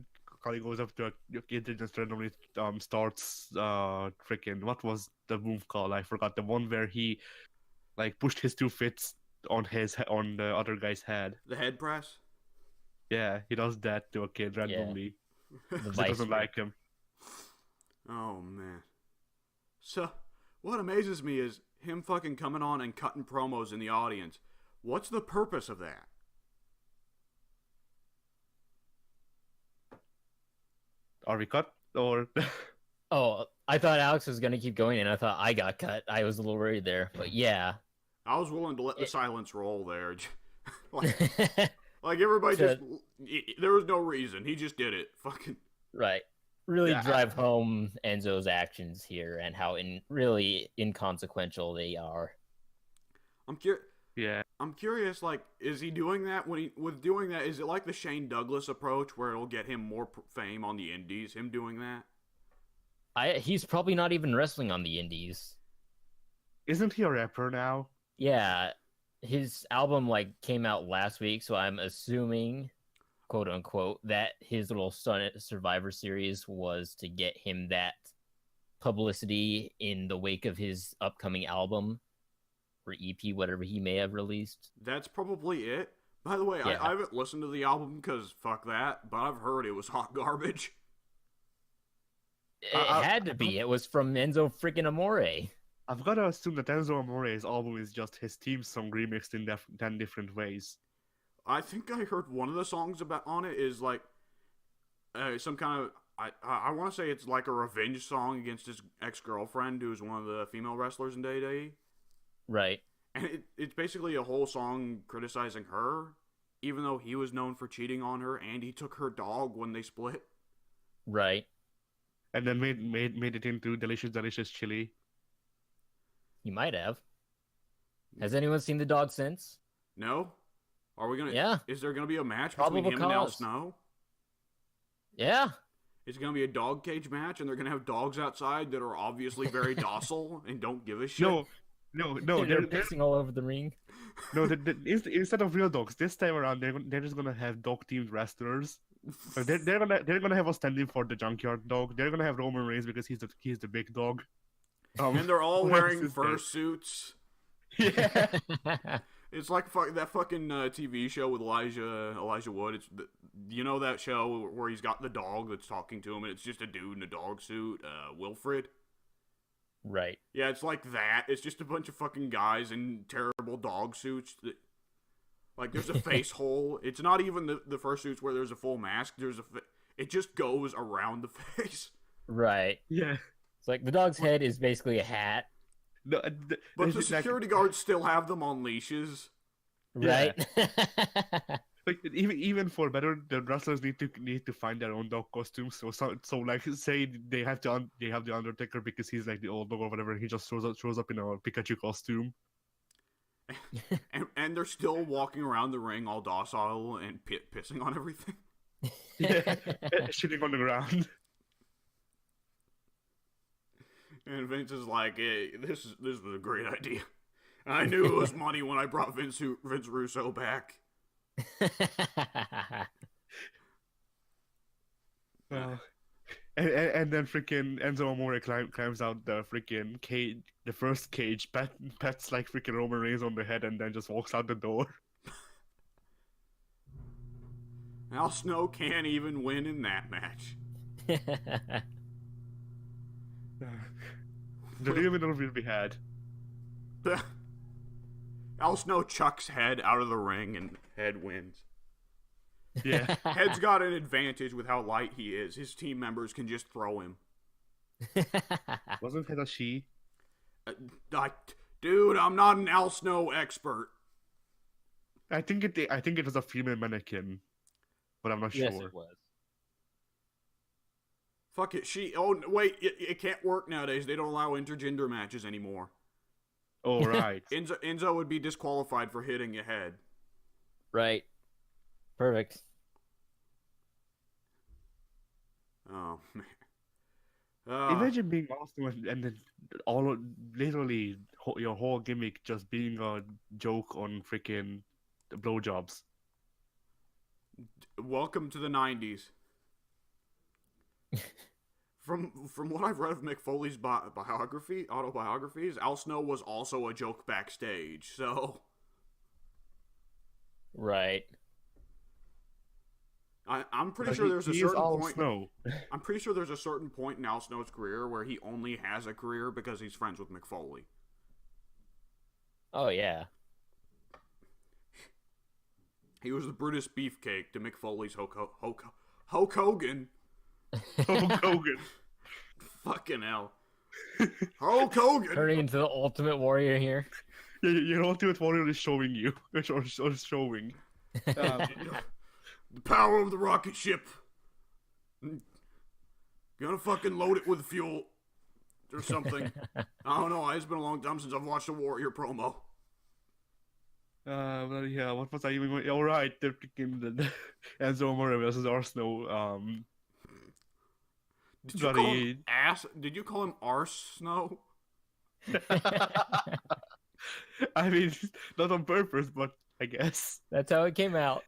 a kid and just randomly starts freaking, what was the move called? I forgot. The one where he like pushed his 2 fists on the other guy's head. The head press. Yeah, he does that to a kid randomly. The He vice doesn't grip. like him. Oh man. So, what amazes me is him fucking coming on and cutting promos in the audience. What's the purpose of that? Are we cut or? Oh, I thought Alex was gonna keep going, and I thought I got cut. I was a little worried there, but yeah. I was willing to let the It- silence roll there. Like everybody So- just, there was no reason. He just did it. Fucking. Right. Really Yeah. drive home Enzo's actions here and how really inconsequential they are. Yeah. I'm curious. Like, is he doing that with doing that? Is it like the Shane Douglas approach where it'll get him more fame on the indies? Him doing that? He's probably not even wrestling on the indies. Isn't he a rapper now? Yeah, his album came out last week, so I'm assuming, quote unquote, that his little Survivor series was to get him that publicity in the wake of his upcoming album or EP, whatever he may have released. That's probably it. By the way, Yeah. I haven't listened to the album because fuck that, but I've heard it was hot garbage. It had to be. It was from Enzo freaking Amore. I've got to assume that Enzo Amore's album is just his theme song remixed in 10 different ways. I think I heard one of the songs on it is like some kind of I want to say it's like a revenge song against his ex-girlfriend who's one of the female wrestlers in Day. Right. And it's basically a whole song criticizing her, even though he was known for cheating on her and he took her dog when they split. Right. And then made it into Delicious Chili. He might have. Has anyone seen the dog since? No? Are we gonna? Yeah. Is there gonna be a match Probable between him and Al cause. Snow? Yeah. It's gonna be a dog cage match, and they're gonna have dogs outside that are obviously very docile and don't give a shit. No, They're pissing all over the ring. instead of real dogs, this time around they're just gonna have dog-themed wrestlers. So they're gonna have us standing for the junkyard dog. They're gonna have Roman Reigns because he's the big dog. And they're all who wearing else is there? fursuits. Yeah. It's like that fucking TV show with Elijah Wood. It's you know that show where he's got the dog that's talking to him, and it's just a dude in a dog suit, Wilfred. Right. Yeah, it's like that. It's just a bunch of fucking guys in terrible dog suits. Like there's a face hole. It's not even the fursuits where there's a full mask. It just goes around the face. Right. Yeah. It's like the dog's head is basically a hat. No, But the security guards still have them on leashes. Right. like even for better, the wrestlers need to find their own dog costumes. So like say they have the Undertaker because he's like the old dog or whatever. He just shows up in a Pikachu costume. and they're still walking around the ring all docile and pissing on everything. Yeah, shitting on the ground. And Vince is like, hey, this was a great idea. I knew it was money when I brought Vince Russo back. And then freaking Enzo Amore climbs out the freaking cage, the first cage, pets like freaking Roman Reigns on the head, and then just walks out the door. Al Snow can't even win in that match. The real winner will be had. Al Snow chucks Head out of the ring, and Head wins. Yeah. Head's got an advantage with how light he is. His team members can just throw him. Wasn't it a she? Dude, I'm not an Al Snow expert. I think it was a female mannequin, but I'm not Yes, sure. it was. Fuck it, oh, wait, it can't work nowadays. They don't allow intergender matches anymore. Oh, right. Enzo would be disqualified for hitting a Head. Right. Perfect. Oh, man. Imagine being Arsenal and then literally your whole gimmick just being a joke on freaking blowjobs. Welcome to the 90s. From what I've read of Mick Foley's autobiographies, Al Snow was also a joke backstage, so... Right. I'm pretty sure there's a certain point... Snow. I'm pretty sure there's a certain point in Al Snow's career where he only has a career because he's friends with Mick Foley. Oh, yeah. He was the Brutus Beefcake to Mick Foley's Hulk Hogan. Hulk Hogan. Fucking hell. Hulk Hogan! Turning into the Ultimate Warrior here. Yeah, your Ultimate Warrior is showing you. Or showing. The power of the rocket ship. Gonna fucking load it with fuel. Or something. I don't know. It's been a long time since I've watched a Warrior promo. Well, yeah, what was I even going... All right, the Enzo Amore versus Arsenal. Did you call him ass? Did you call him Arse Snow? I mean, not on purpose, but I guess. That's how it came out.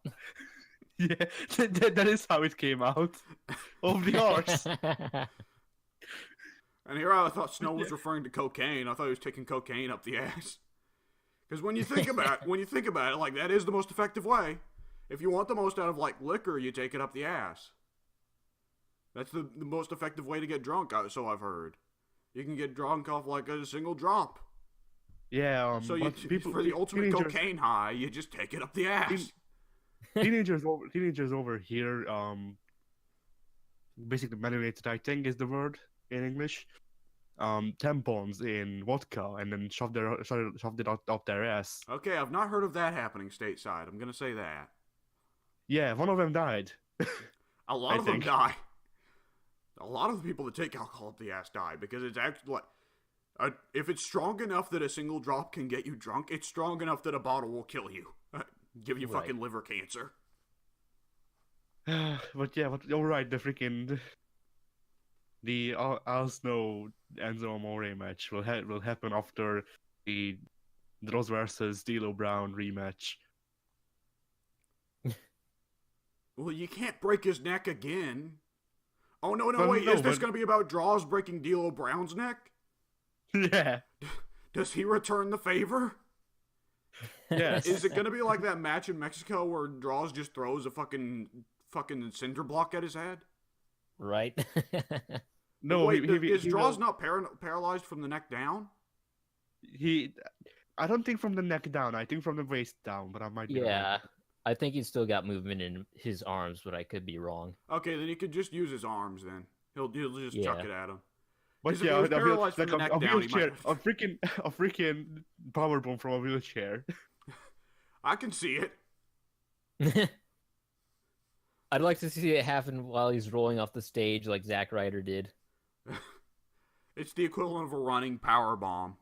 Yeah, that is how it came out. Of the arse. And here I thought Snow was referring to cocaine. I thought he was taking cocaine up the ass. Because when you think about it, like, that is the most effective way. If you want the most out of, like, liquor, you take it up the ass. That's the most effective way to get drunk, so I've heard. You can get drunk off, like, a single drop. Yeah, so for the ultimate cocaine high, you just take it up the ass. Teenagers over here, basically manipulated, I think is the word in English. Tampons in vodka and then shoved it up their ass. Okay, I've not heard of that happening stateside. I'm gonna say that. Yeah, one of them died. A lot of them die. A lot of the people that take alcohol up the ass die because it's actually like, if it's strong enough that a single drop can get you drunk, it's strong enough that a bottle will kill you, give you fucking liver cancer. But all right, the Al Snow Enzo Amore match will happen after the Droz versus D'Lo Brown rematch. Well, you can't break his neck again. Oh, no, wait. Is this going to be about Droz breaking D'Lo Brown's neck? Yeah. Does he return the favor? Yes. Is it going to be like that match in Mexico where Droz just throws a fucking cinder block at his head? Right. No, wait, is Droz not paralyzed from the neck down? I don't think from the neck down. I think from the waist down, but I might be wrong. I think he's still got movement in his arms, but I could be wrong. Okay, then he could just use his arms. Then he'll just chuck it at him. But yeah, a wheelchair, a freaking powerbomb from a wheelchair. I can see it. I'd like to see it happen while he's rolling off the stage, like Zack Ryder did. It's the equivalent of a running power bomb.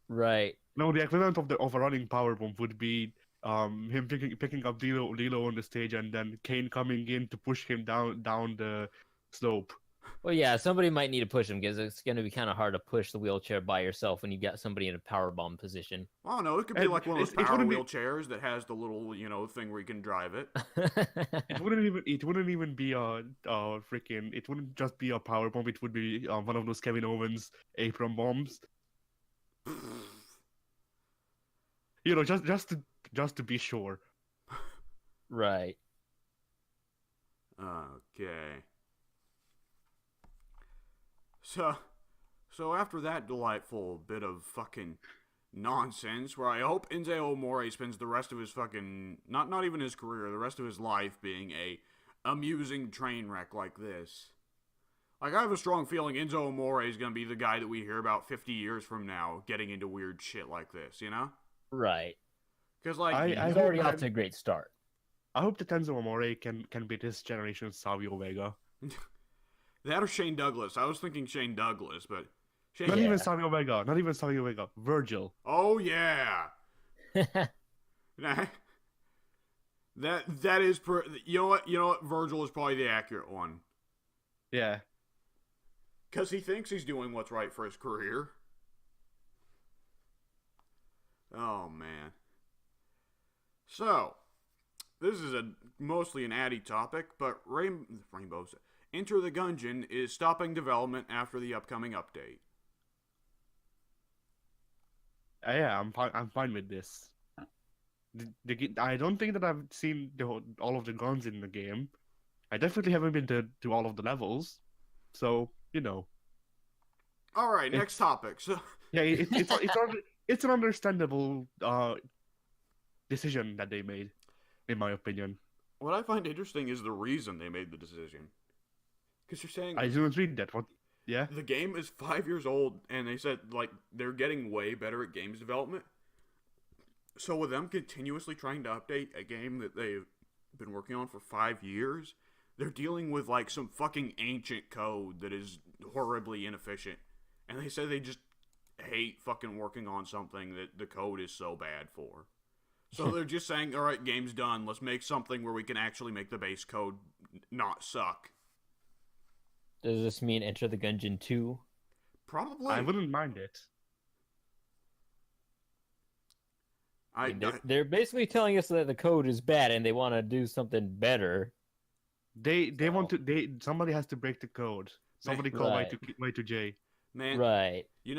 Right. No, the equivalent of a running powerbomb would be him picking up D'Lo on the stage and then Kane coming in to push him down the slope. Well, yeah, somebody might need to push him because it's going to be kind of hard to push the wheelchair by yourself when you got somebody in a powerbomb position. Oh no, it could be like one of those power wheelchairs that has the little thing where you can drive it. It wouldn't even be a freaking. It wouldn't just be a powerbomb. It would be one of those Kevin Owens apron bombs. Just to be sure. Right. Okay. So after that delightful bit of fucking nonsense where I hope Enzo Amore spends the rest of his fucking not even his career, the rest of his life being a amusing train wreck like this. Like, I have a strong feeling Enzo Amore is going to be the guy that we hear about 50 years from now getting into weird shit like this, you know? Right. Because, like, He's already off to a great start. I hope that Enzo Amore can be this generation's Savio Vega. that or Shane Douglas. I was thinking Shane Douglas, but Shane... Not even Savio Vega. Not even Savio Vega. Virgil. Oh, yeah. that is... You know what? Virgil is probably the accurate one. Yeah. Because he thinks he's doing what's right for his career. Oh, man. So, this is mostly an Addy topic, but Rainbow's Enter the Gungeon is stopping development after the upcoming update. Yeah, I'm fine with this. I don't think that I've seen all of the guns in the game. I definitely haven't been to all of the levels. So, you know. All right, next topic. So yeah, it's an understandable decision that they made, in my opinion. What I find interesting is the reason they made the decision. Because you're saying I didn't read that. What? Yeah. The game is 5 years old, and they said like they're getting way better at games development. So with them continuously trying to update a game that they've been working on for 5 years, they're dealing with like some fucking ancient code that is horribly inefficient. And they say they just hate fucking working on something that the code is so bad for. So they're just saying, all right, game's done. Let's make something where we can actually make the base code not suck. Does this mean Enter the Gungeon 2? Probably. I wouldn't mind it. They're basically telling us that the code is bad and they want to do something better. Somebody has to break the code. Somebody call Y2J. Man, right. You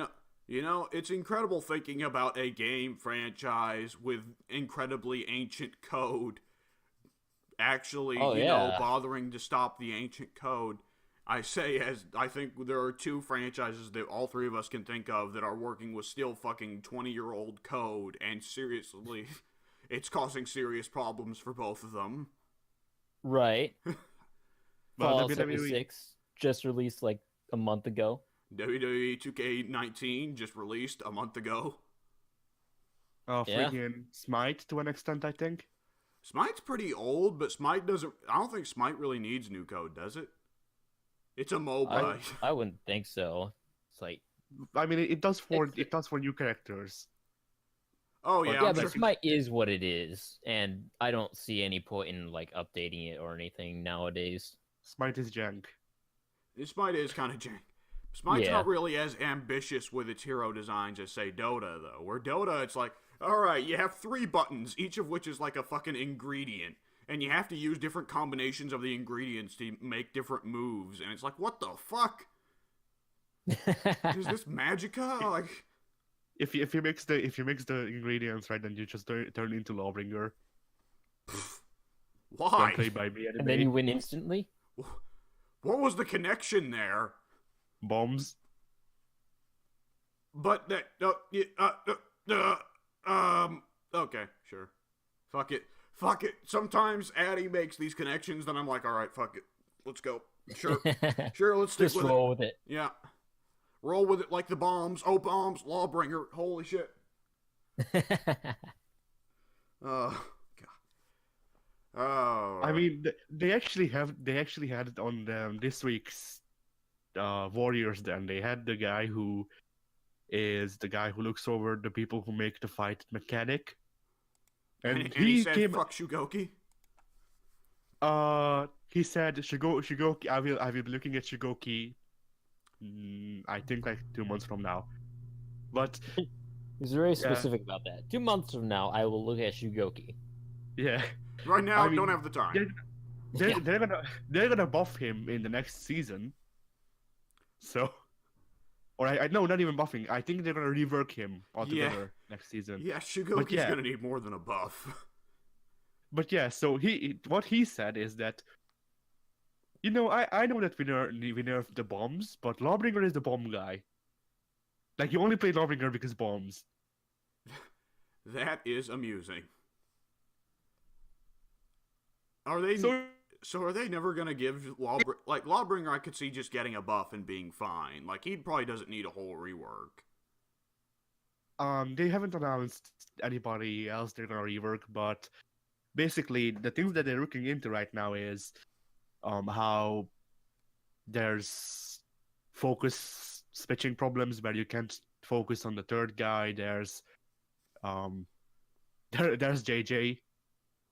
know, it's incredible thinking about a game franchise with incredibly ancient code actually, bothering to stop the ancient code. I think there are two franchises that all three of us can think of that are working with still fucking 20-year-old code, and seriously, it's causing serious problems for both of them. Right. Fallout 76 just released like a month ago. WWE 2K19 just released a month ago. Freaking Smite to an extent, I think. Smite's pretty old, but Smite doesn't... I don't think Smite really needs new code, does it? It's a MOBA. I wouldn't think so. It's like... I mean, it does for new characters. Oh, yeah. Yeah, but Smite is what it is, and I don't see any point in, like, updating it or anything nowadays. Smite is jank. Smite is kind of jank. Smite's not really as ambitious with its hero designs as, say, Dota, though. Where Dota, it's like, alright, you have 3 buttons, each of which is like a fucking ingredient. And you have to use different combinations of the ingredients to make different moves. And it's like, what the fuck? Is this Magicka? Like... If you mix the ingredients right, then you just turn into Lawbringer. Why? Don't play by me anime. And then you win instantly? What was the connection there? Bombs. But that okay, sure. Fuck it. Sometimes Addy makes these connections, then I'm like, all right, fuck it. Let's go. Sure, let's stick with it. Just roll with it. Yeah. Roll with it like the bombs. Oh, bombs. Lawbringer. Holy shit. Oh, God. Oh. I mean, they actually had it on this week's Warriors. Then they had the guy who looks over the people who make the fight mechanic, and he said, "Fuck Shugoki." He said, "Shugoki. I will be looking at Shugoki. I think like 2 months from now." But he's very specific about that. 2 months from now, I will look at Shugoki. Yeah. Right now, don't have the time. They're gonna buff him in the next season. So, or I no, not even buffing. I think they're gonna rework him altogether next season. Yeah, Shugoki's gonna need more than a buff. But yeah, so what he said is that, I know that we nerfed the bombs, but Lawbringer is the bomb guy. Like, you only play Lawbringer because bombs. That is amusing. Are they so are they never gonna give Lawbringer? I could see just getting a buff and being fine. Like he probably doesn't need a whole rework. They haven't announced anybody else they're gonna rework, but basically the things that they're looking into right now is how there's focus switching problems where you can't focus on the third guy. There's there's JJ.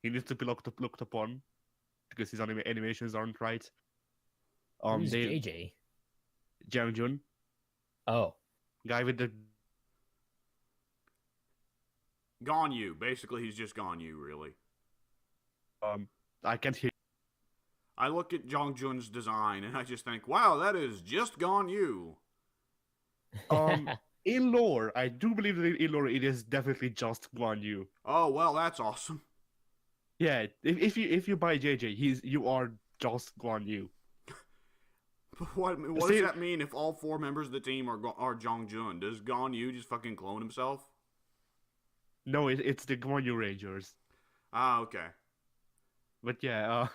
He needs to be looked upon because his animations aren't right. Who's JJ? Jang Jun, Oh, guy with the Gone you. Basically, he's just gone you. Really. I can't hear. I look at Jong Jun's design and I just think, wow, that is just gone you. In lore, I do believe that in lore it is definitely just Guan Yu. Oh well, that's awesome. Yeah, if you buy JJ, you are just Guan Yu. What does that mean if all 4 members of the team are Jong Jun? Does Gone Yu just fucking clone himself? No, it's the Guan Yu Rangers. Ah, okay. But yeah,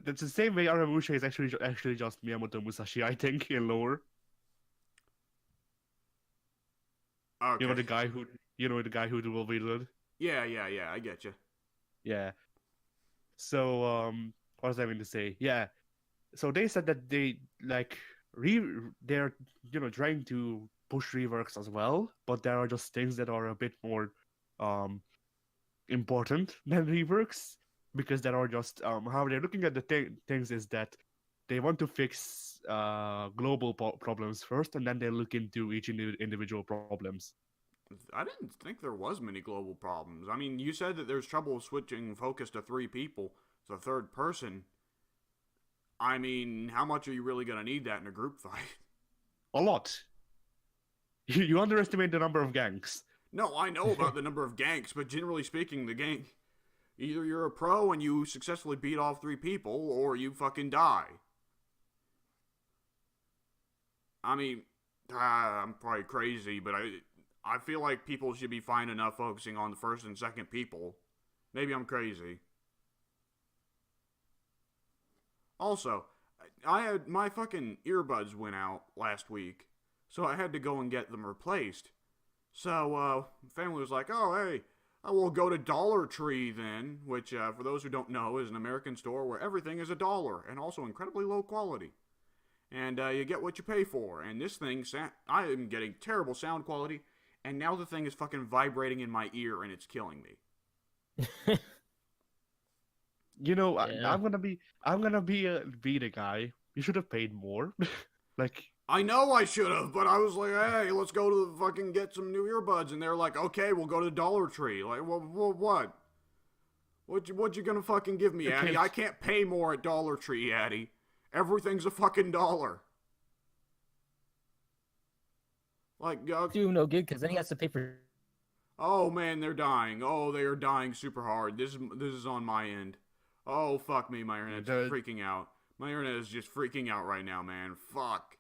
that's the same way Aramusha is actually just Miyamoto Musashi, I think, in lore. Okay. You know the guy who will be good. Yeah, I get you. Yeah. So what was I going to say? Yeah. So they said that they're trying to push reworks as well, but there are just things that are a bit more important than reworks, because there are just how they're looking at the things is that they want to fix global problems first, and then they look into each individual problems. I didn't think there was many global problems. I mean, you said that there's trouble switching focus to 3 people, to the third person. I mean, how much are you really going to need that in a group fight? A lot. You underestimate the number of ganks. No, I know about the number of ganks, but generally speaking, the gank... Either you're a pro and you successfully beat off 3 people, or you fucking die. I mean, I'm probably crazy, but I feel like people should be fine enough focusing on the first and second people. Maybe I'm crazy. Also, I had my fucking earbuds went out last week, so I had to go and get them replaced. So, family was like, oh, hey, I will go to Dollar Tree then, which, for those who don't know, is an American store where everything is $1 and also incredibly low quality. And you get what you pay for. And this thing, I am getting terrible sound quality, and now the thing is fucking vibrating in my ear and it's killing me. You know, Yeah. I'm gonna be the guy. You should have paid more. Like, I know I should have, but I was like, hey, let's go to the fucking get some new earbuds. And they're like, okay, we'll go to Dollar Tree. Like, what? What you gonna fucking give me, Addy? I can't pay more at Dollar Tree, Addy. Everything's a fucking $1. Like, do him no good because then he has to pay for. oh man, they're dying. Oh, they are dying super hard. This is on my end. Oh, fuck me, my internet's freaking out. My internet is just freaking out right now, man. Fuck.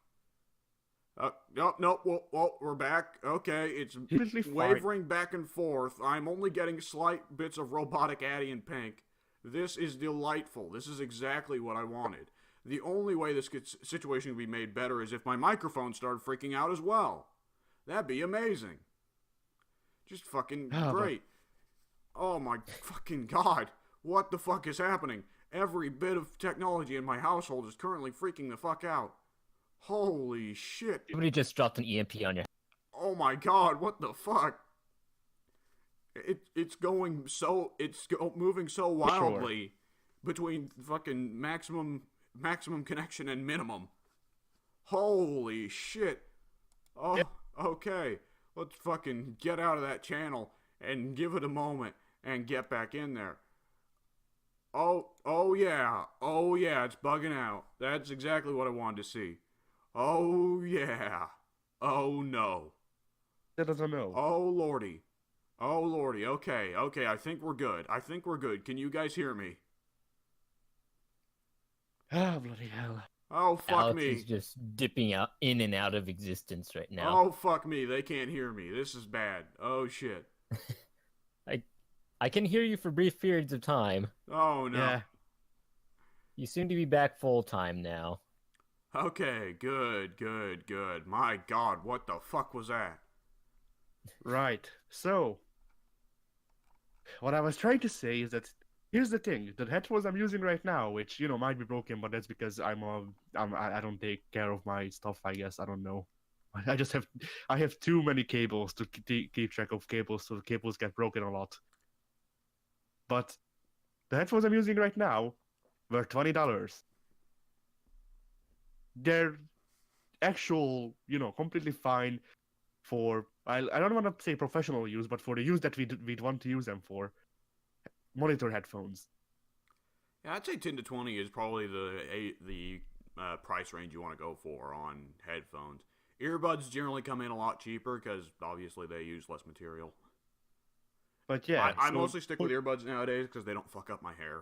Nope. Well, we're back. Okay, it's wavering back and forth. I'm only getting slight bits of robotic Addy and Pink. This is delightful. This is exactly what I wanted. The only way this situation could be made better is if my microphone started freaking out as well. That'd be amazing. Just fucking great. Oh my fucking god. What the fuck is happening? Every bit of technology in my household is currently freaking the fuck out. Holy shit. Somebody just dropped an EMP on you. Oh my god, what the fuck? It's moving so wildly between fucking maximum connection and minimum. Holy shit. Oh, yep. Okay. Let's fucking get out of that channel and give it a moment and get back in there. Oh yeah, it's bugging out. That's exactly what I wanted to see. Oh yeah. Oh no. That doesn't know. Oh lordy. Okay, I think we're good. Can you guys hear me? Oh, bloody hell. Oh, fuck Alex me. is just dipping out in and out of existence right now. Oh, fuck me. They can't hear me. This is bad. Oh, shit. I can hear you for brief periods of time. Oh no. Yeah. You seem to be back full time now. Okay, good, good, good. My god, what the fuck was that? Right. So, what I was trying to say is that here's the thing: the headphones I'm using right now, which might be broken, but that's because I don't take care of my stuff. I guess I don't know. I have too many cables to keep track of cables, so the cables get broken a lot. But the headphones I'm using right now were $20. They're actual, completely fine for I don't want to say professional use, but for the use that we'd want to use them for, monitor headphones. Yeah, I'd say 10 to 20 is probably the price range you want to go for on headphones. Earbuds generally come in a lot cheaper because obviously they use less material. But yeah, I mostly stick with earbuds nowadays because they don't fuck up my hair.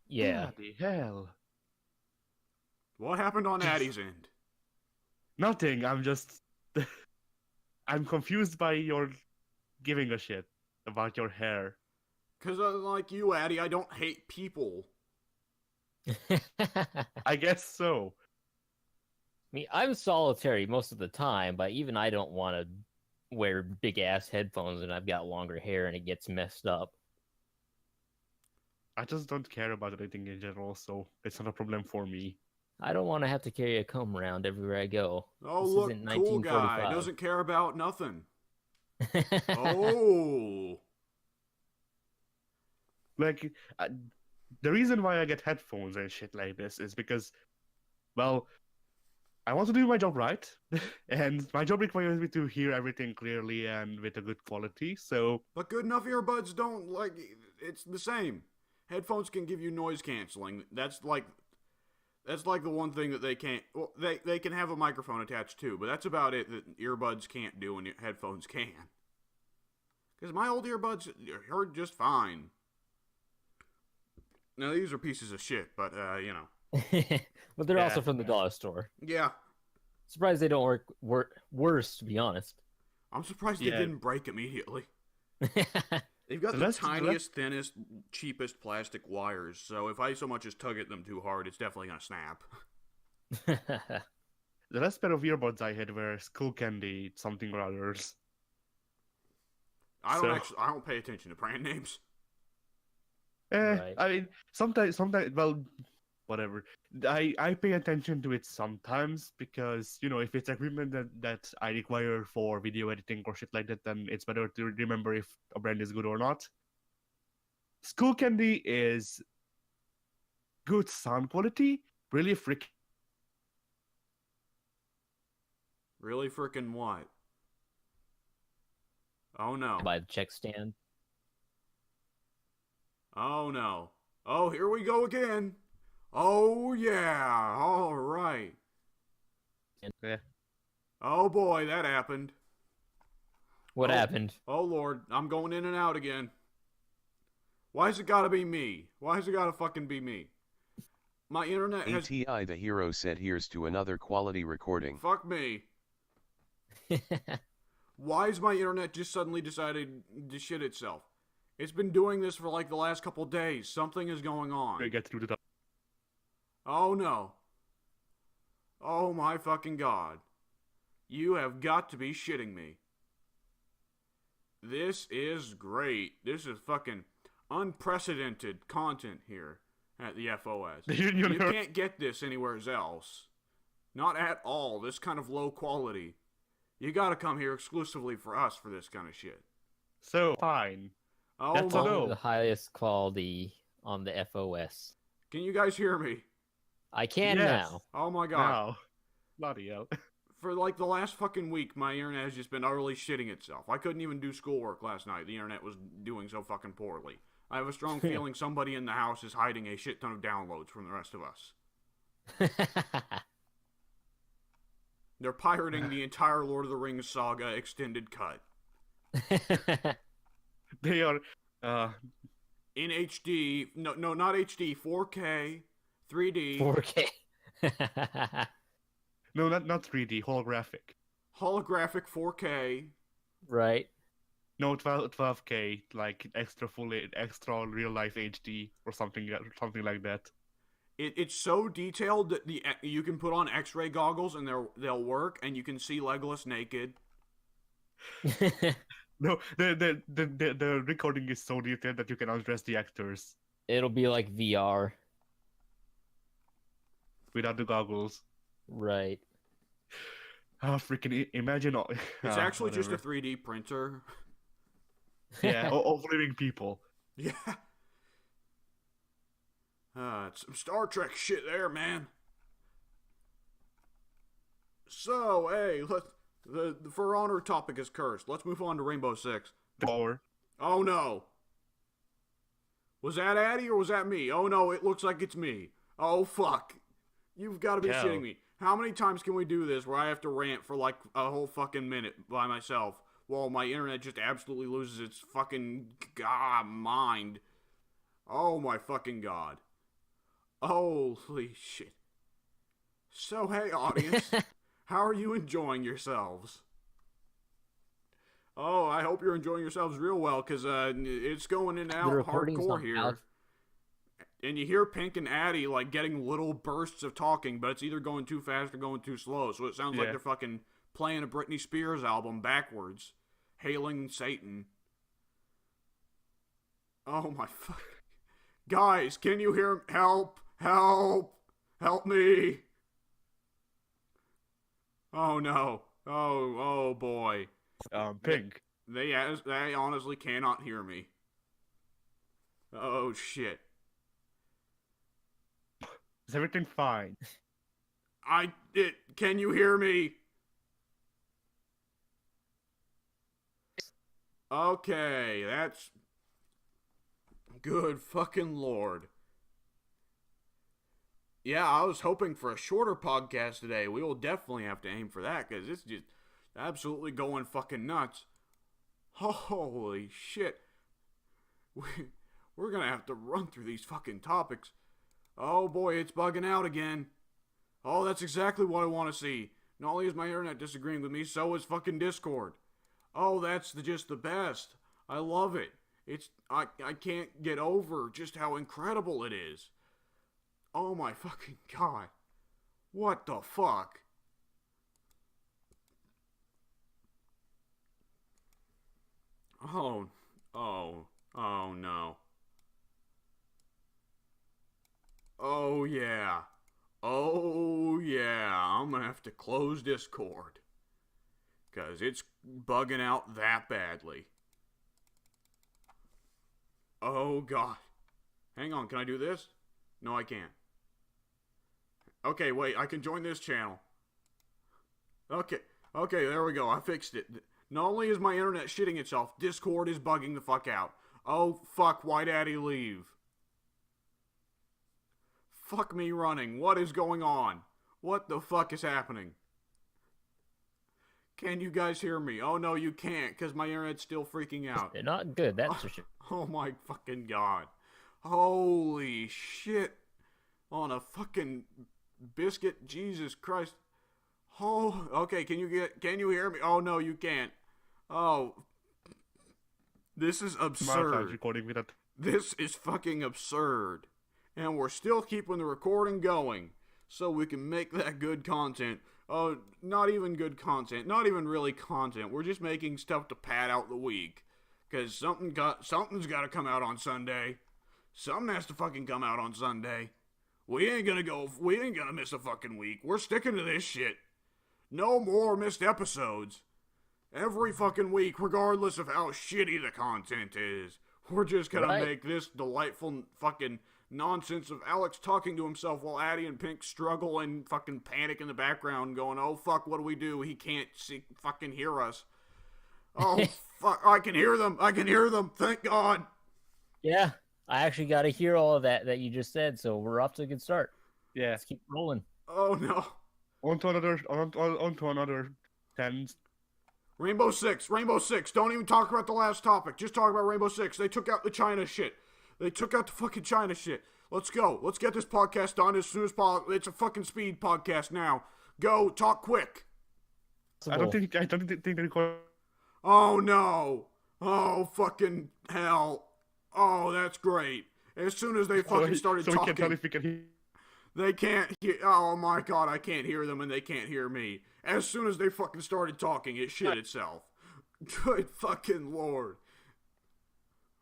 Yeah. Bloody hell. What happened on Addie's end? Nothing. I'm confused by your giving a shit about your hair. Because like you, Addie, I don't hate people. I guess so. I mean, I'm solitary most of the time, but even I don't want to wear big ass headphones and I've got longer hair and it gets messed up. I just don't care about anything in general, so it's not a problem for me. I don't want to have to carry a comb around everywhere I go. Oh, This look, isn't cool guy. 1945. Doesn't care about nothing. Oh. Like, the reason why I get headphones and shit like this is because, well, I want to do my job right, and my job requires me to hear everything clearly and with a good quality, so... But good enough earbuds don't, like, it's the same. Headphones can give you noise canceling. That's like the one thing that they can't. Well, they can have a microphone attached too, but that's about it that earbuds can't do and headphones can. Because my old earbuds heard just fine. Now these are pieces of shit, but But they're Yeah, also from the yeah. dollar store. Yeah, Surprised they don't work worse, to be honest. I'm surprised they Yeah. didn't break immediately. They've got So the let's- tiniest, thinnest, cheapest plastic wires, so if I so much as tug at them too hard, it's definitely gonna snap. The last pair of earbuds I had were Skull Candy something or others. I So- don't pay attention to brand names. Right. I mean, sometimes, well, whatever. I pay attention to it sometimes because, if it's equipment that I require for video editing or shit like that, then it's better to remember if a brand is good or not. Skull Candy is good sound quality, really freaking. Really frickin' what? Oh no. By the check stand. Oh no. Oh, here we go again. Oh yeah. All right. Yeah. Oh boy, that happened. What Oh. happened? Oh lord, I'm going in and out again. Why's it gotta be me? Why's it gotta fucking be me? My internet has... ATI the hero said here's to another quality recording. Fuck me. Why's my internet just suddenly decided to shit itself? It's been doing this for like the last couple days. Something is going on. Get through the top. Oh no. Oh my fucking god. You have got to be shitting me. This is great. This is fucking unprecedented content here at the FOS. You can't get this anywhere else. Not at all. This kind of low quality. You gotta come here exclusively for us for this kind of shit. So, fine. Oh That's my... a no. The highest quality on the FOS. Can you guys hear me? I can Yes. now. Oh my god. Wow. Bloody hell. For like the last fucking week, my internet has just been utterly shitting itself. I couldn't even do schoolwork last night. The internet was doing so fucking poorly. I have a strong feeling somebody in the house is hiding a shit ton of downloads from the rest of us. They're pirating the entire Lord of the Rings saga extended cut. They are, In HD, no, not HD, 4K, 3D, 4K. no, not 3D, holographic. holographic 4K. Right. No, 12K, like extra real life HD or something like that. It's so detailed that you can put on X-ray goggles and they'll work, and you can see Legolas naked. No, the recording is so detailed that you can undress the actors It'll be like VR. without the goggles. Right. Ah, freaking imagine all. It's actually just a whatever. 3D printer. Yeah, of living people. Yeah. It's some Star Trek shit there, man. So, hey, the For Honor topic is cursed. Let's move on to Rainbow Six. Power. Oh no. Was that Addy or was that me? Oh no, it looks like it's me. Oh fuck. You've got to be Hell. shitting me. How many times can we do this where I have to rant for like a whole fucking minute by myself while my internet just absolutely loses its fucking mind? Oh my fucking god. Holy shit. So, hey, audience, how are you enjoying yourselves? Oh, I hope you're enjoying yourselves real well, because it's going in and out hardcore here. Alex. And you hear Pink and Addy, like, getting little bursts of talking, but it's either going too fast or going too slow. So it sounds like Yeah. they're fucking playing a Britney Spears album backwards. Hailing Satan. Oh, my fuck. Guys, can you hear? Help! Help! Help me! Oh, no. Oh, boy. Pink. They honestly cannot hear me. Oh, shit. Is everything fine? Can you hear me? Okay, that's good fucking lord. Yeah, I was hoping for a shorter podcast today. We will definitely have to aim for that, because it's just absolutely going fucking nuts. Holy shit. We're gonna have to run through these fucking topics. Oh boy, it's bugging out again. Oh, that's exactly what I want to see. Not only is my internet disagreeing with me, so is fucking Discord. Oh, that's just the best. I love it. I can't get over just how incredible it is. Oh my fucking god. What the fuck? Oh no. Oh yeah. Oh yeah. I'm gonna have to close Discord. 'Cause it's bugging out that badly. Oh god. Hang on, can I do this? No, I can't. Okay, wait, I can join this channel. Okay, there we go. I fixed it. Not only is my internet shitting itself, Discord is bugging the fuck out. Oh, fuck, why daddy leave? Fuck me running. What is going on? What the fuck is happening? Can you guys hear me? Oh, no, you can't, because my internet's still freaking out. They're not good, that's for sure. Oh my fucking god. Holy shit. On a fucking biscuit, Jesus Christ. Oh, okay, can you hear me? Oh no, you can't. Oh. This is absurd. Recording with that. This is fucking absurd. And we're still keeping the recording going so we can make that good content. Oh, not even good content. Not even really content. We're just making stuff to pad out the week. Because something's got to come out on Sunday. Something has to fucking come out on Sunday. We ain't gonna miss a fucking week. We're sticking to this shit. No more missed episodes. Every fucking week, regardless of how shitty the content is. We're just gonna make this delightful fucking nonsense of Alex talking to himself while Addy and Pink struggle and fucking panic in the background going, oh fuck, what do we do? He can't fucking hear us. Oh fuck, I can hear them. Thank God. Yeah, I actually got to hear all of that you just said, so we're off to a good start. Yeah. Let's keep rolling. Oh no. On to another 10. Rainbow Six. Don't even talk about the last topic. Just talk about Rainbow Six. They took out the China shit. They took out the fucking China shit. Let's go. Let's get this podcast done as soon as possible. It's a fucking speed podcast now. Go. Talk quick. I don't think they record. Oh no. Oh, fucking hell. Oh, that's great. As soon as they fucking started so we can't tell talking, if we can hear. they can't hear. Oh my god, I can't hear them and they can't hear me. As soon as they fucking started talking, it shit itself. Good fucking lord.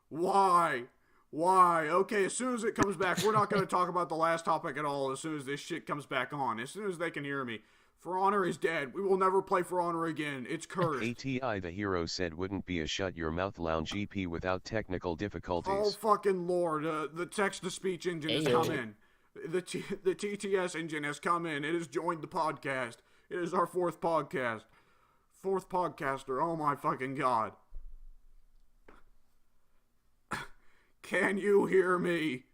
Why? Why? Okay, as soon as it comes back, we're not going to talk about the last topic at all as soon as this shit comes back on. As soon as they can hear me. For Honor is dead. We will never play For Honor again. It's cursed. ATI the hero said wouldn't be a shut your mouth lounge EP without technical difficulties. Oh fucking lord, the text-to-speech engine has Ayo. come in. The TTS engine has come in. It has joined the podcast. It is our fourth podcast. Fourth podcaster. Oh my fucking god. Can you hear me?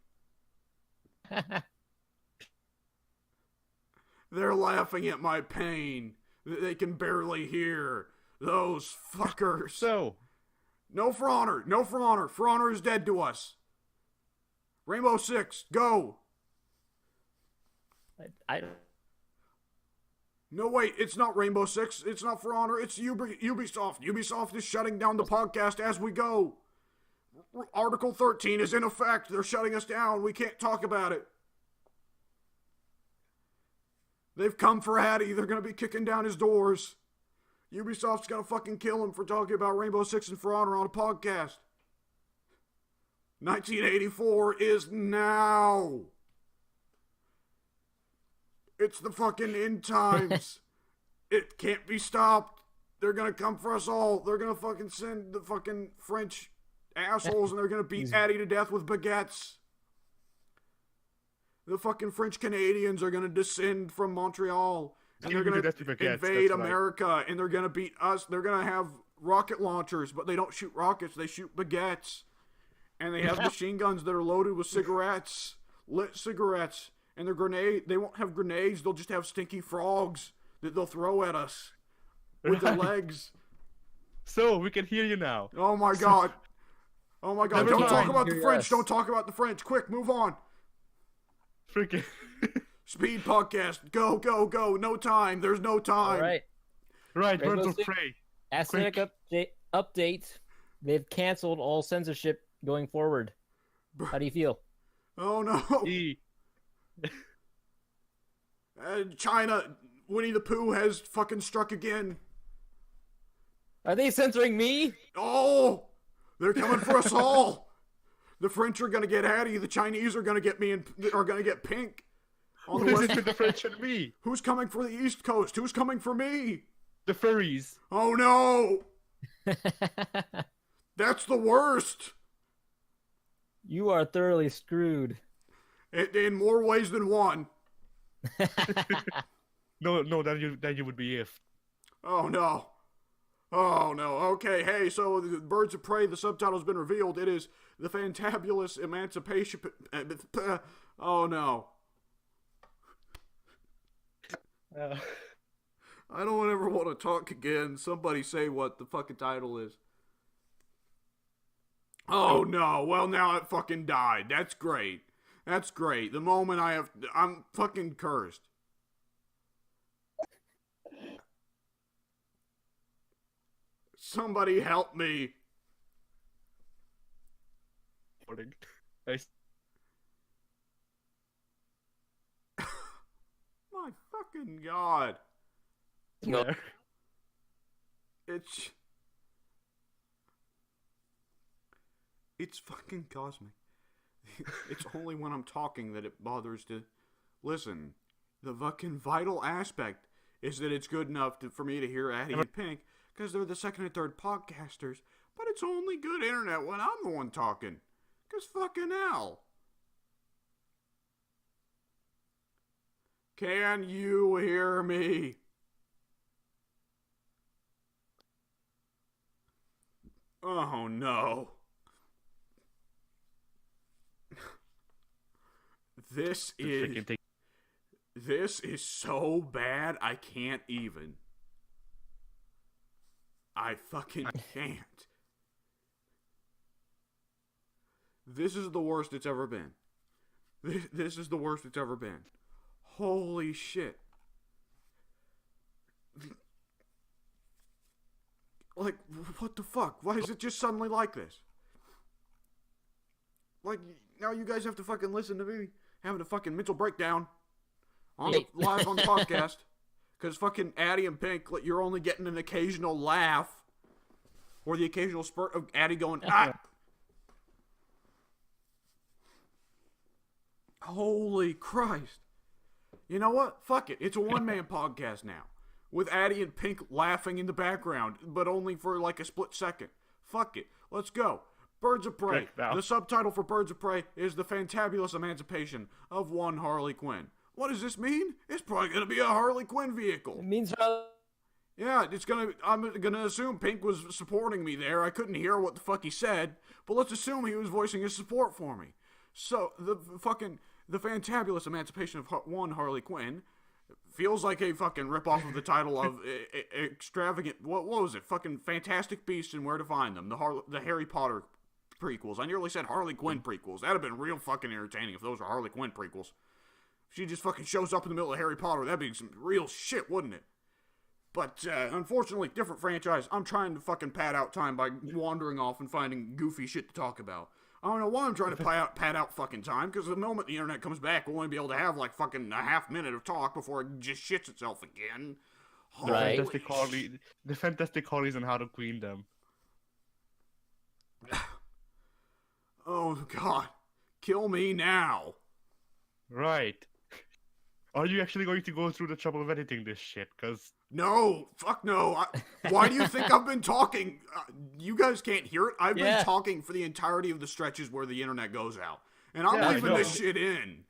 They're laughing at my pain. They can barely hear. Those fuckers. So, No For Honor. No For Honor. For Honor is dead to us. Rainbow Six, go. I No, wait, it's not Rainbow Six. It's not For Honor. It's Ubisoft. Ubisoft is shutting down the podcast as we go. Article 13 is in effect. They're shutting us down. We can't talk about it. They've come for Hattie. They're going to be kicking down his doors. Ubisoft's going to fucking kill him for talking about Rainbow Six and For Honor on a podcast. 1984 is now. It's the fucking end times. It can't be stopped. They're going to come for us all. They're going to fucking send the fucking French assholes and they're going to beat Addie to death with baguettes. The fucking French Canadians are going to descend from Montreal. And they're going to invade America. And they're going to beat us. They're going to have rocket launchers. But they don't shoot rockets. They shoot baguettes. And they have machine guns that are loaded with cigarettes. Lit cigarettes. And they won't have grenades. They'll just have stinky frogs that they'll throw at us. With their legs. So, we can hear you now. Oh my god. Oh my god. Never Don't mind. talk about the Hear French. us. Don't talk about the French. Quick, move on. Freaking. Speed podcast. Go, go, go. No time. There's no time. all right. Right, Rainbow Birds of Six. Prey. Aesthetic update. They've canceled all censorship going forward. How do you feel? Oh no. E. China. Winnie the Pooh has fucking struck again. Are they censoring me? Oh! They're coming for us all. The French are gonna get Hattie. The Chinese are gonna get me and are gonna get Pink. On the What is west. it with the French and me? Who's coming for the East Coast? Who's coming for me? The furries. Oh no! That's the worst. You are thoroughly screwed. In more ways than one. No, that you would be if. Oh no. Oh no. Okay, hey, so the Birds of Prey, the subtitle's been revealed. It is the fantabulous emancipation. Oh no. I don't ever want to talk again. Somebody say what the fucking title is. Oh no. Well, now it fucking died. That's great. That's great. The moment I'm fucking cursed. Somebody help me. I My fucking god. swear. It's fucking cosmic. It's only when I'm talking that it bothers to listen. The fucking vital aspect is that it's good enough for me to hear Addie and Pink because they're the second and third podcasters, but it's only good internet when I'm the one talking. Because fucking hell. Can you hear me? Oh no. This The is freaking thing. this is so bad I can't even. I fucking can't. This is the worst it's ever been. This is the worst it's ever been. Holy shit. Like, what the fuck? Why is it just suddenly like this? Like, now you guys have to fucking listen to me having a fucking mental breakdown on the, live on the podcast. Because fucking Addie and Pink, you're only getting an occasional laugh. Or the occasional spurt of Addie going, ah! Holy Christ. You know what? Fuck it. It's a one-man podcast now. With Addie and Pink laughing in the background, but only for like a split second. Fuck it. Let's go. Birds of Prey. The subtitle for Birds of Prey is The Fantabulous Emancipation of One Harley Quinn. What does this mean? It's probably going to be a Harley Quinn vehicle. It means yeah, I'm gonna assume Pink was supporting me there. I couldn't hear what the fuck he said, but let's assume he was voicing his support for me. So, The Fantabulous Emancipation of One Harley Quinn feels like a fucking ripoff of the title of extravagant, what was it? Fucking Fantastic Beasts and Where to Find Them. The Harry Potter prequels. I nearly said Harley Quinn prequels. That'd have been real fucking entertaining if those were Harley Quinn prequels. If she just fucking shows up in the middle of Harry Potter, that'd be some real shit, wouldn't it? But, unfortunately, different franchise. I'm trying to fucking pad out time by wandering off and finding goofy shit to talk about. I don't know why I'm trying to pad out fucking time, because the moment the internet comes back, we'll only be able to have, like, fucking a half minute of talk before it just shits itself again. Right. The Fantastic Harleys and how to queen them. Oh, God. Kill me now. Right. Are you actually going to go through the trouble of editing this shit? Because... No, fuck no. Why do you think I've been talking? You guys can't hear it. I've been talking for the entirety of the stretches where the internet goes out. And I'm leaving this shit in.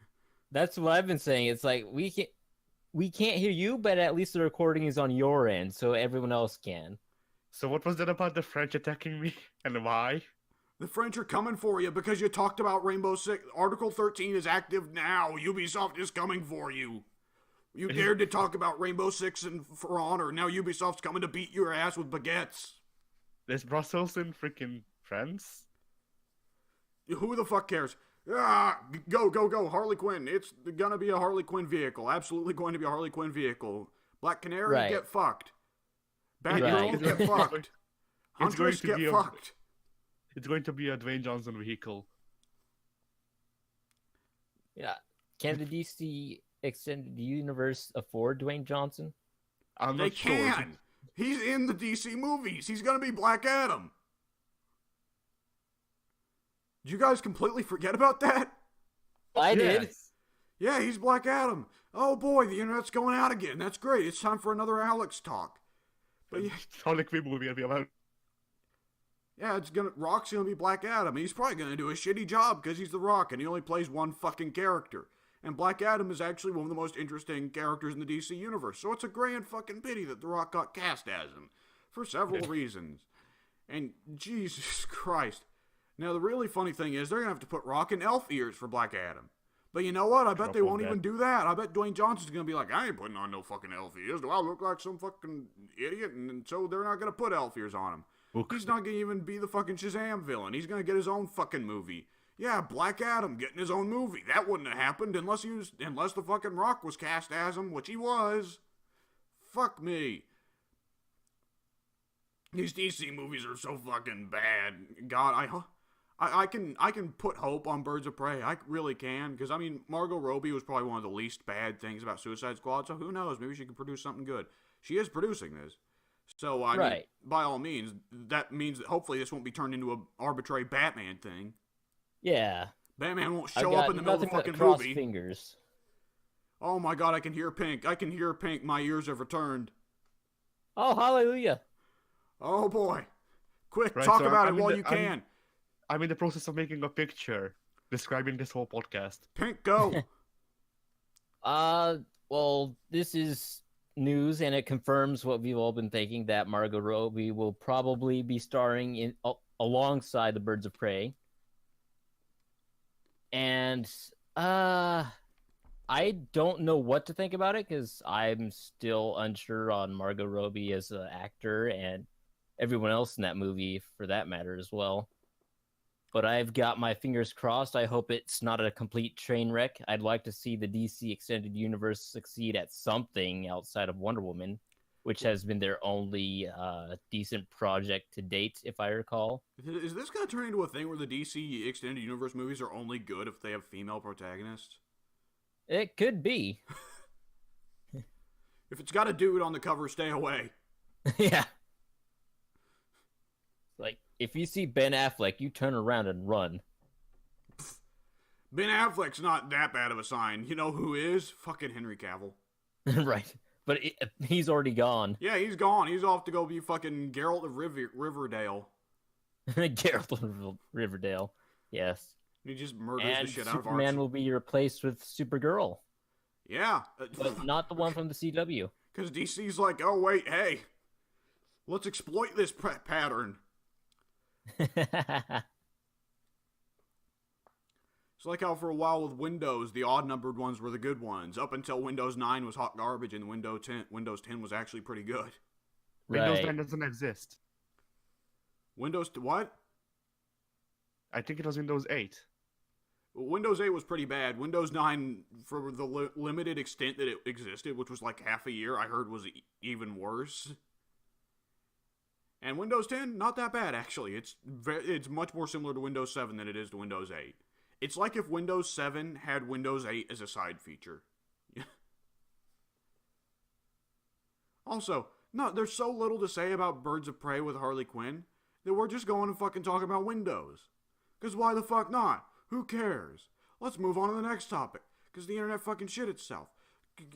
That's what I've been saying. It's like, we can't hear you, but at least the recording is on your end, so everyone else can. So what was that about the French attacking me? And why? The French are coming for you because you talked about Rainbow Six. Article 13 is active now. Ubisoft is coming for you. You dared to talk about Rainbow Six and For Honor. Now Ubisoft's coming to beat your ass with baguettes. There's Brussels in freaking France? Who the fuck cares? Ah, go. Harley Quinn. It's gonna be a Harley Quinn vehicle. Absolutely going to be a Harley Quinn vehicle. Black Canary, get fucked. Batgirl, get fucked. Huntress, get fucked. It's going to be a Dwayne Johnson vehicle. Yeah. Can the DC Extended Universe afford Dwayne Johnson? I'm not sure. They can. He's in the DC movies. He's gonna be Black Adam. Did you guys completely forget about that? I did. Yeah, he's Black Adam. Oh boy, the internet's going out again. That's great. It's time for another Alex talk. But yeah, Harley Quinn movie will be about. Yeah, Rock's gonna be Black Adam. He's probably gonna do a shitty job because he's The Rock and he only plays one fucking character. And Black Adam is actually one of the most interesting characters in the DC universe. So it's a grand fucking pity that The Rock got cast as him. For several reasons. And Jesus Christ. Now the really funny thing is they're gonna have to put Rock in elf ears for Black Adam. But you know what? I bet they won't even do that. I bet Dwayne Johnson's gonna be like, I ain't putting on no fucking elf ears. Do I look like some fucking idiot? And so they're not gonna put elf ears on him. He's not gonna even be the fucking Shazam villain. He's gonna get his own fucking movie. Yeah, Black Adam getting his own movie. That wouldn't have happened unless the fucking Rock was cast as him, which he was. Fuck me. These DC movies are so fucking bad. God, I can put hope on Birds of Prey. I really can, because I mean, Margot Robbie was probably one of the least bad things about Suicide Squad. So who knows? Maybe she can produce something good. She is producing this. So, I mean, by all means, that means that hopefully this won't be turned into an arbitrary Batman thing. Yeah. Batman won't show up in the middle of the fucking movie. Fingers. Oh my God, I can hear Pink. I can hear Pink. My ears have returned. Oh, hallelujah. Oh boy. Quick, talk about it while you can. I'm in the process of making a picture describing this whole podcast. Pink, go. Well, this is news, and it confirms what we've all been thinking, that Margot Robbie will probably be starring in alongside the Birds of Prey. And I don't know what to think about it, because I'm still unsure on Margot Robbie as an actor and everyone else in that movie for that matter as well. But I've got my fingers crossed. I hope it's not a complete train wreck. I'd like to see the DC Extended Universe succeed at something outside of Wonder Woman. which has been their only decent project to date, if I recall. Is this going to turn into a thing where the DC Extended Universe movies are only good if they have female protagonists? It could be. If it's got a dude on the cover, stay away. Yeah. Like, if you see Ben Affleck, you turn around and run. Ben Affleck's not that bad of a sign. You know who is? Fucking Henry Cavill. Right. But he's already gone. Yeah, he's gone. He's off to go be fucking Geralt of Riverdale. Geralt of Riverdale. Yes. He just murders And the shit out of Superman Archie. will be replaced with Supergirl. Yeah. But not the one from the CW. Because DC's like, oh, wait, hey. Let's exploit this pattern. It's like how for a while with Windows, the odd-numbered ones were the good ones, up until Windows 9 was hot garbage and Windows 10 was actually pretty good. Windows Right. 10 doesn't exist. What? I think it was Windows 8. Windows 8 was pretty bad. Windows 9, for the limited extent that it existed, which was like half a year, I heard was even worse. And Windows 10, not that bad, actually. It's much more similar to Windows 7 than it is to Windows 8. It's like if Windows 7 had Windows 8 as a side feature. Also, no, there's so little to say about Birds of Prey with Harley Quinn that we're just going to fucking talk about Windows. Because why the fuck not? Who cares? Let's move on to the next topic. Because the internet fucking shit itself.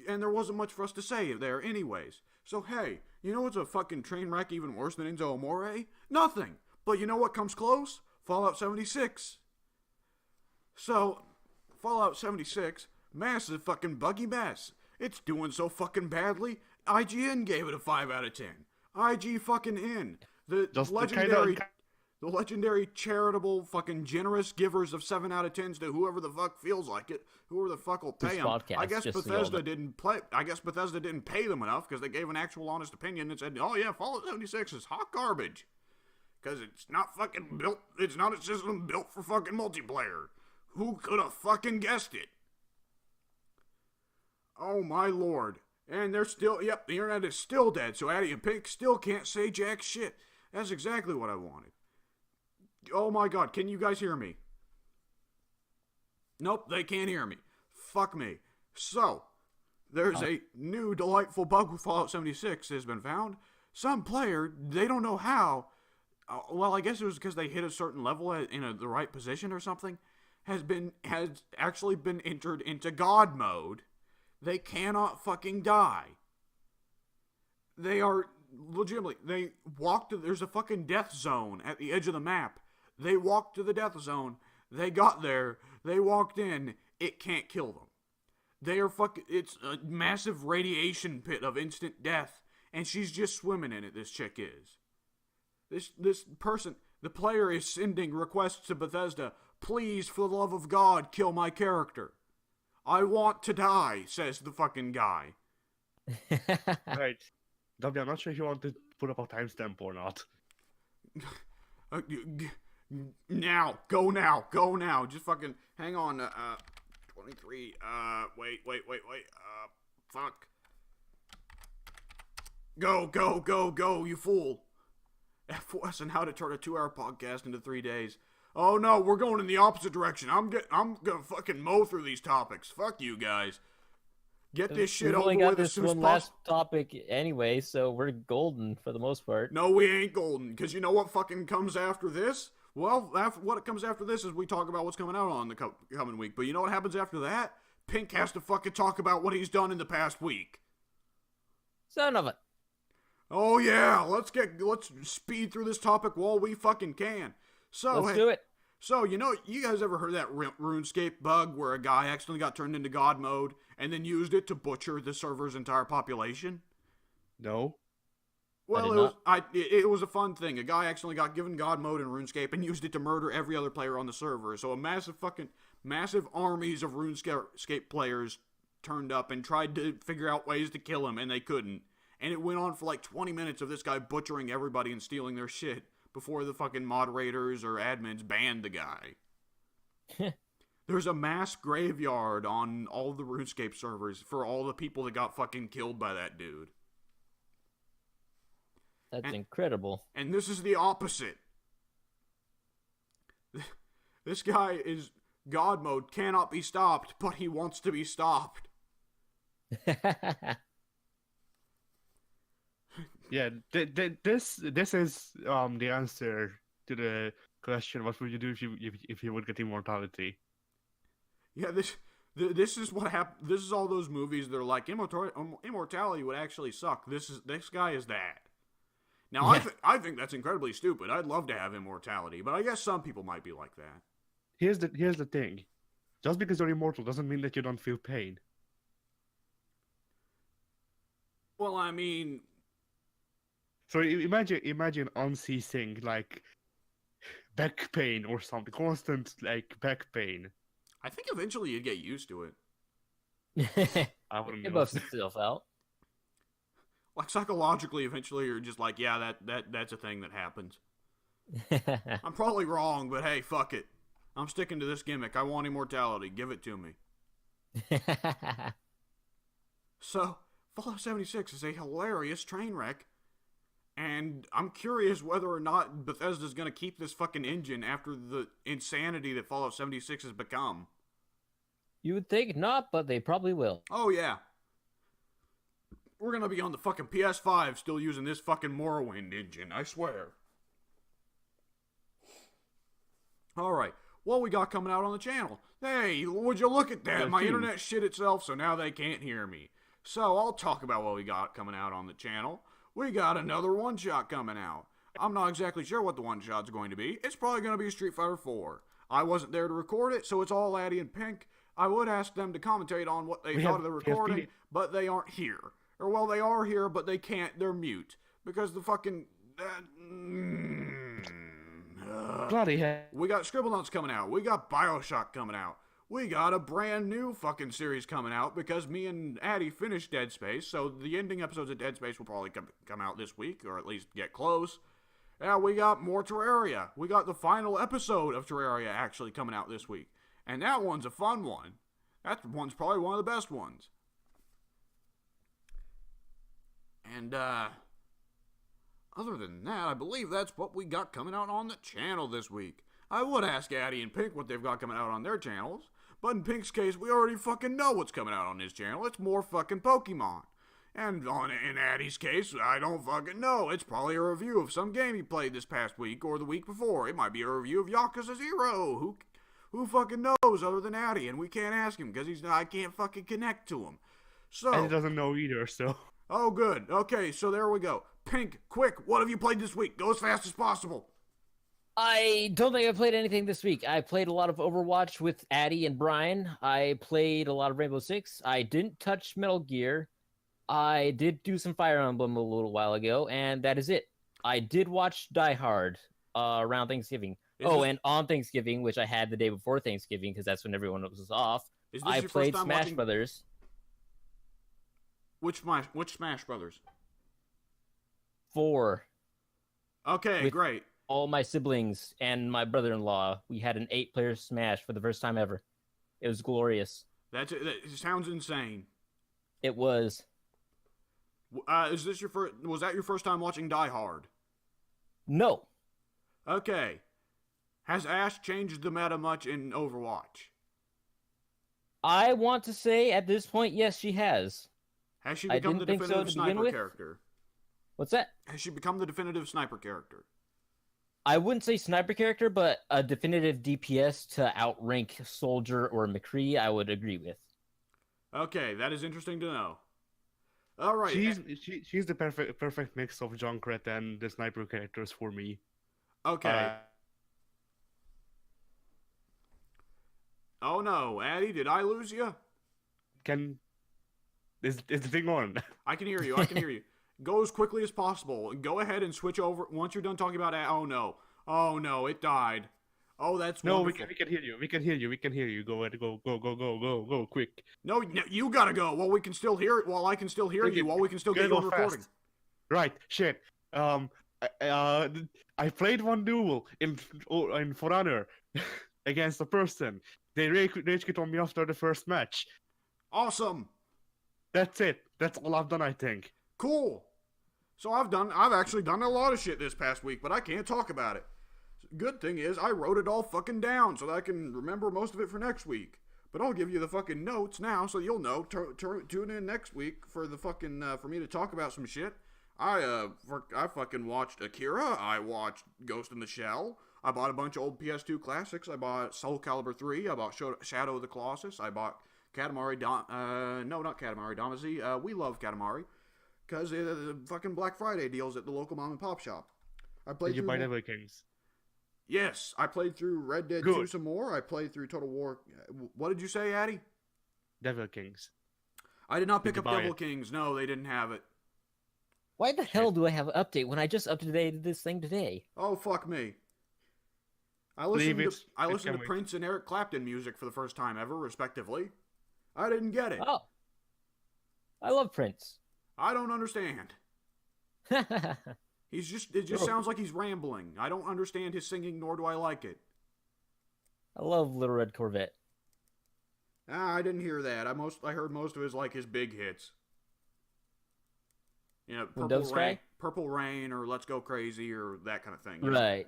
And there wasn't much for us to say there anyways. So hey, you know what's a fucking train wreck even worse than Enzo Amore? Nothing. But you know what comes close? Fallout 76. So, Fallout 76, massive fucking buggy mess. It's doing so fucking badly, IGN gave it a 5 out of 10. IG fucking in. The legendary charitable fucking generous givers of 7 out of 10s to whoever the fuck feels like it, whoever the fuck will pay This them. podcast, I guess just so Bethesda y'all know. Bethesda didn't pay them enough because they gave an actual honest opinion and said, "Oh yeah, Fallout 76 is hot garbage." Cuz it's not fucking built, it's not a system built for fucking multiplayer. Who could have fucking guessed it? Oh my lord. And they're still, yep, the internet is still dead, so Addy and Pink still can't say jack shit. That's exactly what I wanted. Oh my god, can you guys hear me? Nope, they can't hear me. Fuck me. So, there's a new delightful bug with Fallout 76 that has been found. Some player, they don't know how, well, I guess it was because they hit a certain level in the right position or something, has actually been entered into God mode. They cannot fucking die. They are legitimately, there's a fucking death zone at the edge of the map. They walked to the death zone. They got there. They walked in. It can't kill them. They are it's a massive radiation pit of instant death. And she's just swimming in it, this chick is. This person, the player is sending requests to Bethesda. Please, for the love of God, kill my character. I want to die, says the fucking guy. Right. W, I'm not sure if you want to put up a timestamp or not. Go now. Just fucking, hang on, 23, wait, fuck. Go, you fool. FOS and how to turn a 2-hour podcast into 3 days. Oh no, we're going in the opposite direction. I'm gonna fucking mow through these topics. Fuck you guys. Get this shit over with as soon as possible. Last topic anyway, so we're golden for the most part. No, we ain't golden, because you know what fucking comes after this? Well, what comes after this is we talk about what's coming out on the coming week. But you know what happens after that? Pink has to fucking talk about what he's done in the past week. Son of a... Oh yeah, let's speed through this topic while we fucking can. So Let's do it. So, you know, you guys ever heard that RuneScape bug where a guy accidentally got turned into God mode and then used it to butcher the server's entire population? No. Well, it was a fun thing. A guy accidentally got given God mode in RuneScape and used it to murder every other player on the server. So a massive armies of RuneScape players turned up and tried to figure out ways to kill him, and they couldn't. And it went on for like 20 minutes of this guy butchering everybody and stealing their shit before the fucking moderators or admins banned the guy. There's a mass graveyard on all the RuneScape servers for all the people that got fucking killed by that dude. That's incredible. And this is the opposite. This guy is God mode, cannot be stopped, but he wants to be stopped. Yeah, this is the answer to the question: what would you do if you would get immortality? Yeah, this is what happened. This is all those movies that are like immortality would actually suck. This guy is that. Now I think that's incredibly stupid. I'd love to have immortality, but I guess some people might be like that. Here's the thing: just because you're immortal doesn't mean that you don't feel pain. Well, I mean, so imagine unceasing like back pain or something, constant like back pain. I think eventually you'd get used to it. I wouldn't It know. buffs itself out. Like psychologically, eventually you're just like, yeah, that's a thing that happens. I'm probably wrong, but hey, fuck it. I'm sticking to this gimmick. I want immortality. Give it to me. So, Fallout 76 is a hilarious train wreck, and I'm curious whether or not Bethesda's going to keep this fucking engine after the insanity that Fallout 76 has become. You would think not, but they probably will. Oh, yeah. We're going to be on the fucking PS5 still using this fucking Morrowind engine, I swear. Alright, what we got coming out on the channel? Hey, would you look at that? My internet shit itself, so now they can't hear me. So, I'll talk about what we got coming out on the channel. We got another one-shot coming out. I'm not exactly sure what the one-shot's going to be. It's probably going to be Street Fighter 4. I wasn't there to record it, so it's all Addy and Pink. I would ask them to commentate on what they thought of the recording, but they aren't here. Or, well, they are here, but they can't. They're mute. Because the fucking... Bloody hell. We got Scribblenauts coming out. We got Bioshock coming out. We got a brand new fucking series coming out because me and Addy finished Dead Space, so the ending episodes of Dead Space will probably come out this week, or at least get close. Yeah, we got more Terraria. We got the final episode of Terraria actually coming out this week. And that one's a fun one. That one's probably one of the best ones. And, other than that, I believe that's what we got coming out on the channel this week. I would ask Addy and Pink what they've got coming out on their channels, but in Pink's case, we already fucking know what's coming out on his channel. It's more fucking Pokemon. And in Addy's case, I don't fucking know. It's probably a review of some game he played this past week or the week before. It might be a review of Yakuza 0. Who fucking knows other than Addy? And we can't ask him because I can't fucking connect to him. So, And he doesn't know either, so... Oh, good. Okay, so there we go. Pink, quick, what have you played this week? Go as fast as possible. I don't think I played anything this week. I played a lot of Overwatch with Addy and Brian. I played a lot of Rainbow Six. I didn't touch Metal Gear. I did do some Fire Emblem a little while ago, and that is it. I did watch Die Hard around Thanksgiving. And on Thanksgiving, which I had the day before Thanksgiving, because that's when everyone was off, I played Smash Brothers. Which Smash Brothers? 4. Okay, With great. all my siblings and my brother-in-law. We had an 8-player Smash for the first time ever. It was glorious. That sounds insane. It was. Was that your first time watching Die Hard? No. Okay. Has Ash changed the meta much in Overwatch? I want to say at this point, yes, she has. Has she become the definitive sniper with. character? What's that? Has she become the definitive sniper character? I wouldn't say sniper character, but a definitive DPS to outrank Soldier or McCree, I would agree with. Okay, that is interesting to know. All right. She's the perfect mix of Junkrat and the sniper characters for me. Okay. Oh no, Addy, did I lose you? Is the thing on? I can hear you. Go as quickly as possible. Go ahead and switch over once you're done talking about it. Oh no, it died. Oh, that's no. wonderful. We can hear you. We can hear you. Go ahead, go, quick. No, you gotta go. Well, we can still hear it. While I can still hear you. While we can still get you on recording. Fast. Right. Shit. I played one duel in For Honor against a person. They rage quit on me after the first match. Awesome. That's it. That's all I've done, I think. Cool. So I've actually done a lot of shit this past week, but I can't talk about it. Good thing is I wrote it all fucking down so that I can remember most of it for next week. But I'll give you the fucking notes now so you'll know. Tune in next week for the fucking for me to talk about some shit. I fucking watched Akira. I watched Ghost in the Shell. I bought a bunch of old PS2 classics. I bought Soul Calibur 3. I bought Shadow of the Colossus. I bought Katamari no, not Katamari Damacy. We love Katamari because the fucking Black Friday deals at the local mom and pop shop. I played. Did you buy Devil Kings? Yes, I played through Red Dead 2 some more. I played through Total War. What did you say, Addy? Devil Kings. I did not pick up Devil it? Kings. No, they didn't have it. Why the hell do I have an update when I just updated this thing today? Oh, fuck me. I listened to Prince and Eric Clapton music for the first time ever, respectively. I didn't get it. Oh. I love Prince. I don't understand. It just sounds like he's rambling. I don't understand his singing, nor do I like it. I love Little Red Corvette. I didn't hear that. I heard most of his big hits. You know, Purple Rain, or Let's Go Crazy, or that kind of thing. Right.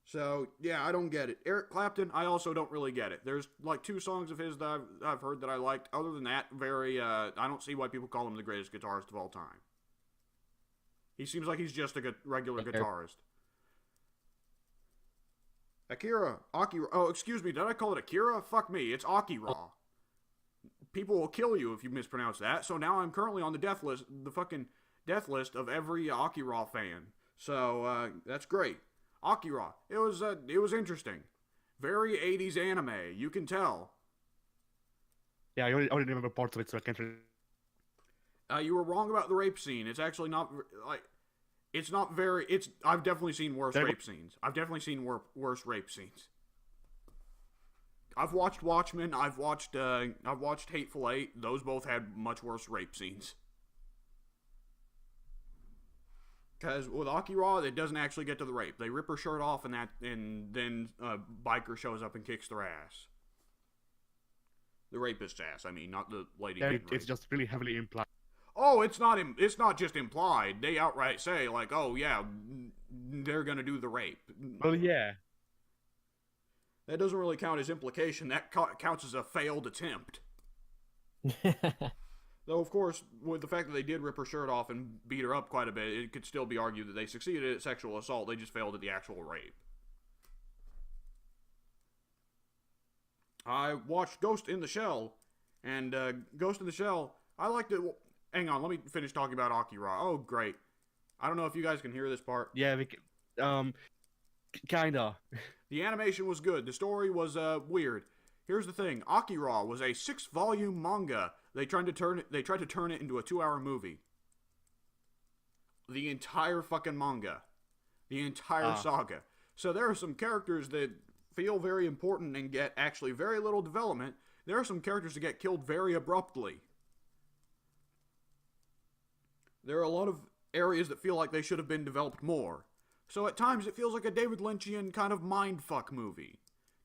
So, yeah, I don't get it. Eric Clapton, I also don't really get it. There's like 2 songs of his that I've heard that I liked. Other than that, I don't see why people call him the greatest guitarist of all time. He seems like he's just a regular guitarist. Akira. Oh, excuse me, did I call it Akira? Fuck me, it's Akira. People will kill you if you mispronounce that. So now I'm currently on the fucking death list of every Akira fan. So, that's great. Akira. It was interesting. Very 80s anime, you can tell. Yeah, I only remember parts of it, so I can't. You were wrong about the rape scene. It's actually not like. It's not very. I've definitely seen worse rape scenes. I've definitely seen worse rape scenes. I've watched Watchmen. I've watched Hateful Eight. Those both had much worse rape scenes. Because with Akira, it doesn't actually get to the rape. They rip her shirt off, and then a biker shows up and kicks their ass. The rapist's ass. I mean, not the lady. Yeah, it's just really heavily implied. Oh, it's not just implied. They outright say, like, oh, yeah, they're going to do the rape. Well, yeah. That doesn't really count as implication. That counts as a failed attempt. Though, of course, with the fact that they did rip her shirt off and beat her up quite a bit, it could still be argued that they succeeded at sexual assault. They just failed at the actual rape. I watched Ghost in the Shell, and Ghost in the Shell, I liked it. Hang on, let me finish talking about Akira. Oh, great. I don't know if you guys can hear this part. Yeah, kinda. The animation was good. The story was weird. Here's the thing. Akira was a 6-volume manga. They tried to turn it into a 2-hour movie. The entire fucking manga. The entire saga. So there are some characters that feel very important and get actually very little development. There are some characters that get killed very abruptly. There are a lot of areas that feel like they should have been developed more. So at times it feels like a David Lynchian kind of mindfuck movie.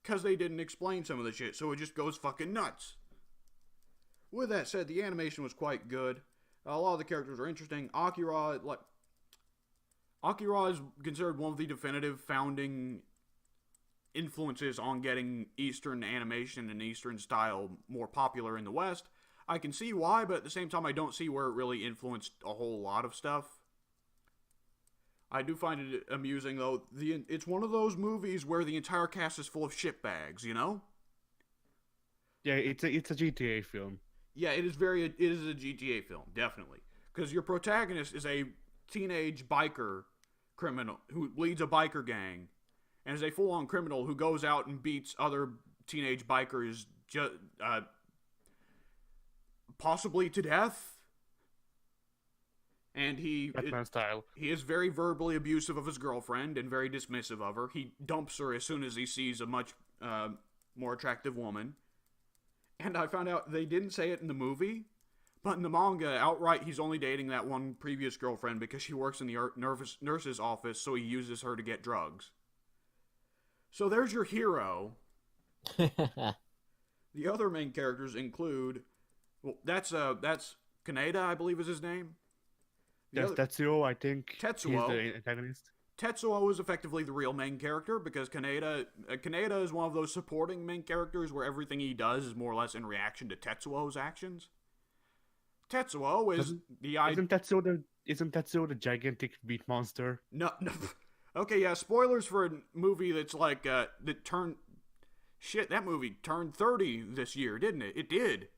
Because they didn't explain some of the shit, so it just goes fucking nuts. With that said, the animation was quite good. A lot of the characters are interesting. Akira is considered one of the definitive founding influences on getting Eastern animation and Eastern style more popular in the West. I can see why, but at the same time, I don't see where it really influenced a whole lot of stuff. I do find it amusing, though. It's one of those movies where the entire cast is full of shitbags, you know? Yeah, it's a GTA film. Yeah, it is a GTA film, definitely. Because your protagonist is a teenage biker criminal who leads a biker gang, and is a full-on criminal who goes out and beats other teenage bikers possibly to death. And Batman style. He is very verbally abusive of his girlfriend and very dismissive of her. He dumps her as soon as he sees a much more attractive woman. And I found out they didn't say it in the movie, but in the manga, outright, he's only dating that one previous girlfriend because she works in the nurse's office, so he uses her to get drugs. So there's your hero. The other main characters include... Well, that's Kaneda, I believe is his name. There's Tetsuo, I think. He's Tetsuo. the antagonist. Tetsuo is effectively the real main character because Kaneda is one of those supporting main characters where everything he does is more or less in reaction to Tetsuo's actions. Tetsuo is Isn't Tetsuo the gigantic beat monster? No. Okay, yeah, spoilers for a movie that's like, that movie turned 30 this year, didn't it? It did.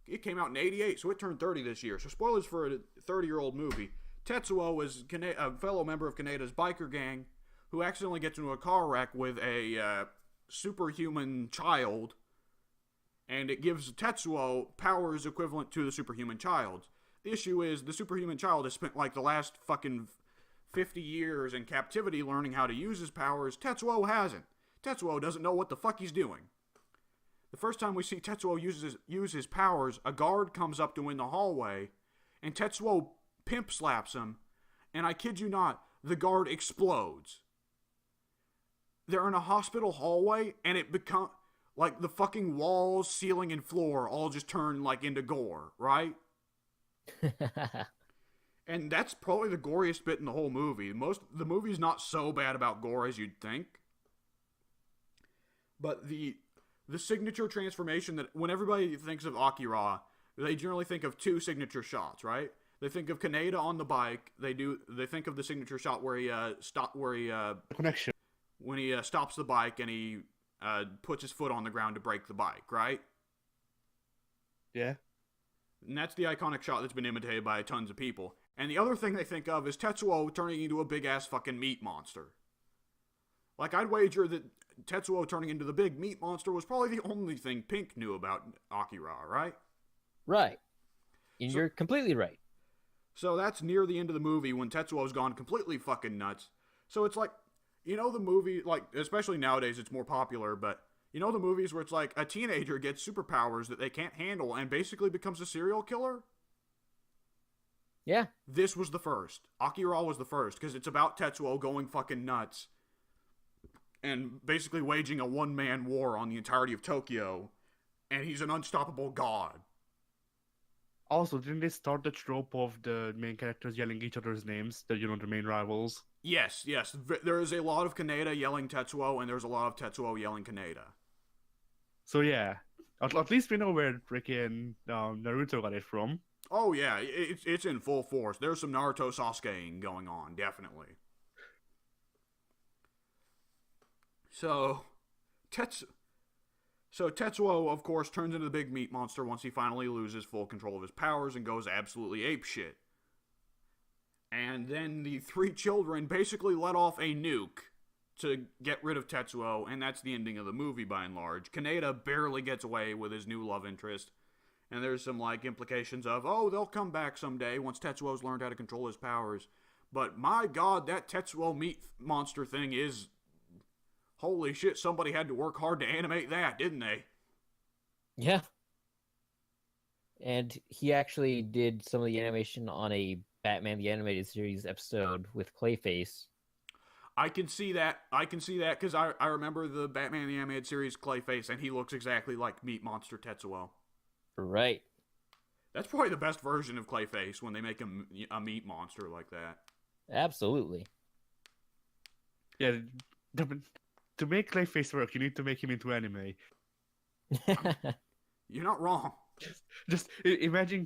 It came out in 88, so it turned 30 this year. So spoilers for a 30-year-old movie. Tetsuo is a fellow member of Kaneda's biker gang who accidentally gets into a car wreck with a superhuman child, and it gives Tetsuo powers equivalent to the superhuman child's. The issue is the superhuman child has spent like the last fucking 50 years in captivity learning how to use his powers. Tetsuo hasn't. Tetsuo doesn't know what the fuck he's doing. The first time we see Tetsuo use his powers, a guard comes up to him in the hallway, and Tetsuo pimp slaps him, and I kid you not, the guard explodes. They're in a hospital hallway, and it becomes like the fucking walls, ceiling, and floor all just turn like into gore, right? And that's probably the goriest bit in the whole movie. The movie's not so bad about gore as you'd think. But the signature transformation that when everybody thinks of Akira, they generally think of two signature shots, right? They think of Kaneda on the bike. They think of the signature shot where he Connection. When he stops the bike and he puts his foot on the ground to break the bike, right? Yeah. And that's the iconic shot that's been imitated by tons of people. And the other thing they think of is Tetsuo turning into a big-ass fucking meat monster. Like, I'd wager that Tetsuo turning into the big meat monster was probably the only thing Pink knew about Akira, right? Right. And you're completely right. So that's near the end of the movie when Tetsuo's gone completely fucking nuts. So it's like, you know the movie, like, especially nowadays it's more popular, but you know the movies where it's like a teenager gets superpowers that they can't handle and basically becomes a serial killer? Yeah. This was the first. Akira was the first, because it's about Tetsuo going fucking nuts and basically waging a one-man war on the entirety of Tokyo, and he's an unstoppable god. Also, didn't they start the trope of the main characters yelling each other's names, the main rivals? Yes. There is a lot of Kaneda yelling Tetsuo, and there's a lot of Tetsuo yelling Kaneda. So yeah, at least we know where freaking Naruto got it from. Oh yeah, it's in full force. There's some Naruto Sasukeing going on, definitely. So Tetsuo, of course, turns into the big meat monster once he finally loses full control of his powers and goes absolutely apeshit. And then the three children basically let off a nuke to get rid of Tetsuo, and that's the ending of the movie by and large. Kaneda barely gets away with his new love interest, and there's some like implications of, oh, they'll come back someday once Tetsuo's learned how to control his powers. But my god, that Tetsuo meat monster thing is... Holy shit, somebody had to work hard to animate that, didn't they? Yeah. And he actually did some of the animation on a Batman the Animated Series episode with Clayface. I can see that because I remember the Batman the Animated Series Clayface, and he looks exactly like Meat Monster Tetsuo. Right. That's probably the best version of Clayface when they make him a meat monster like that. Absolutely. Yeah, to make Clayface work, you need to make him into anime. You're not wrong. Just imagine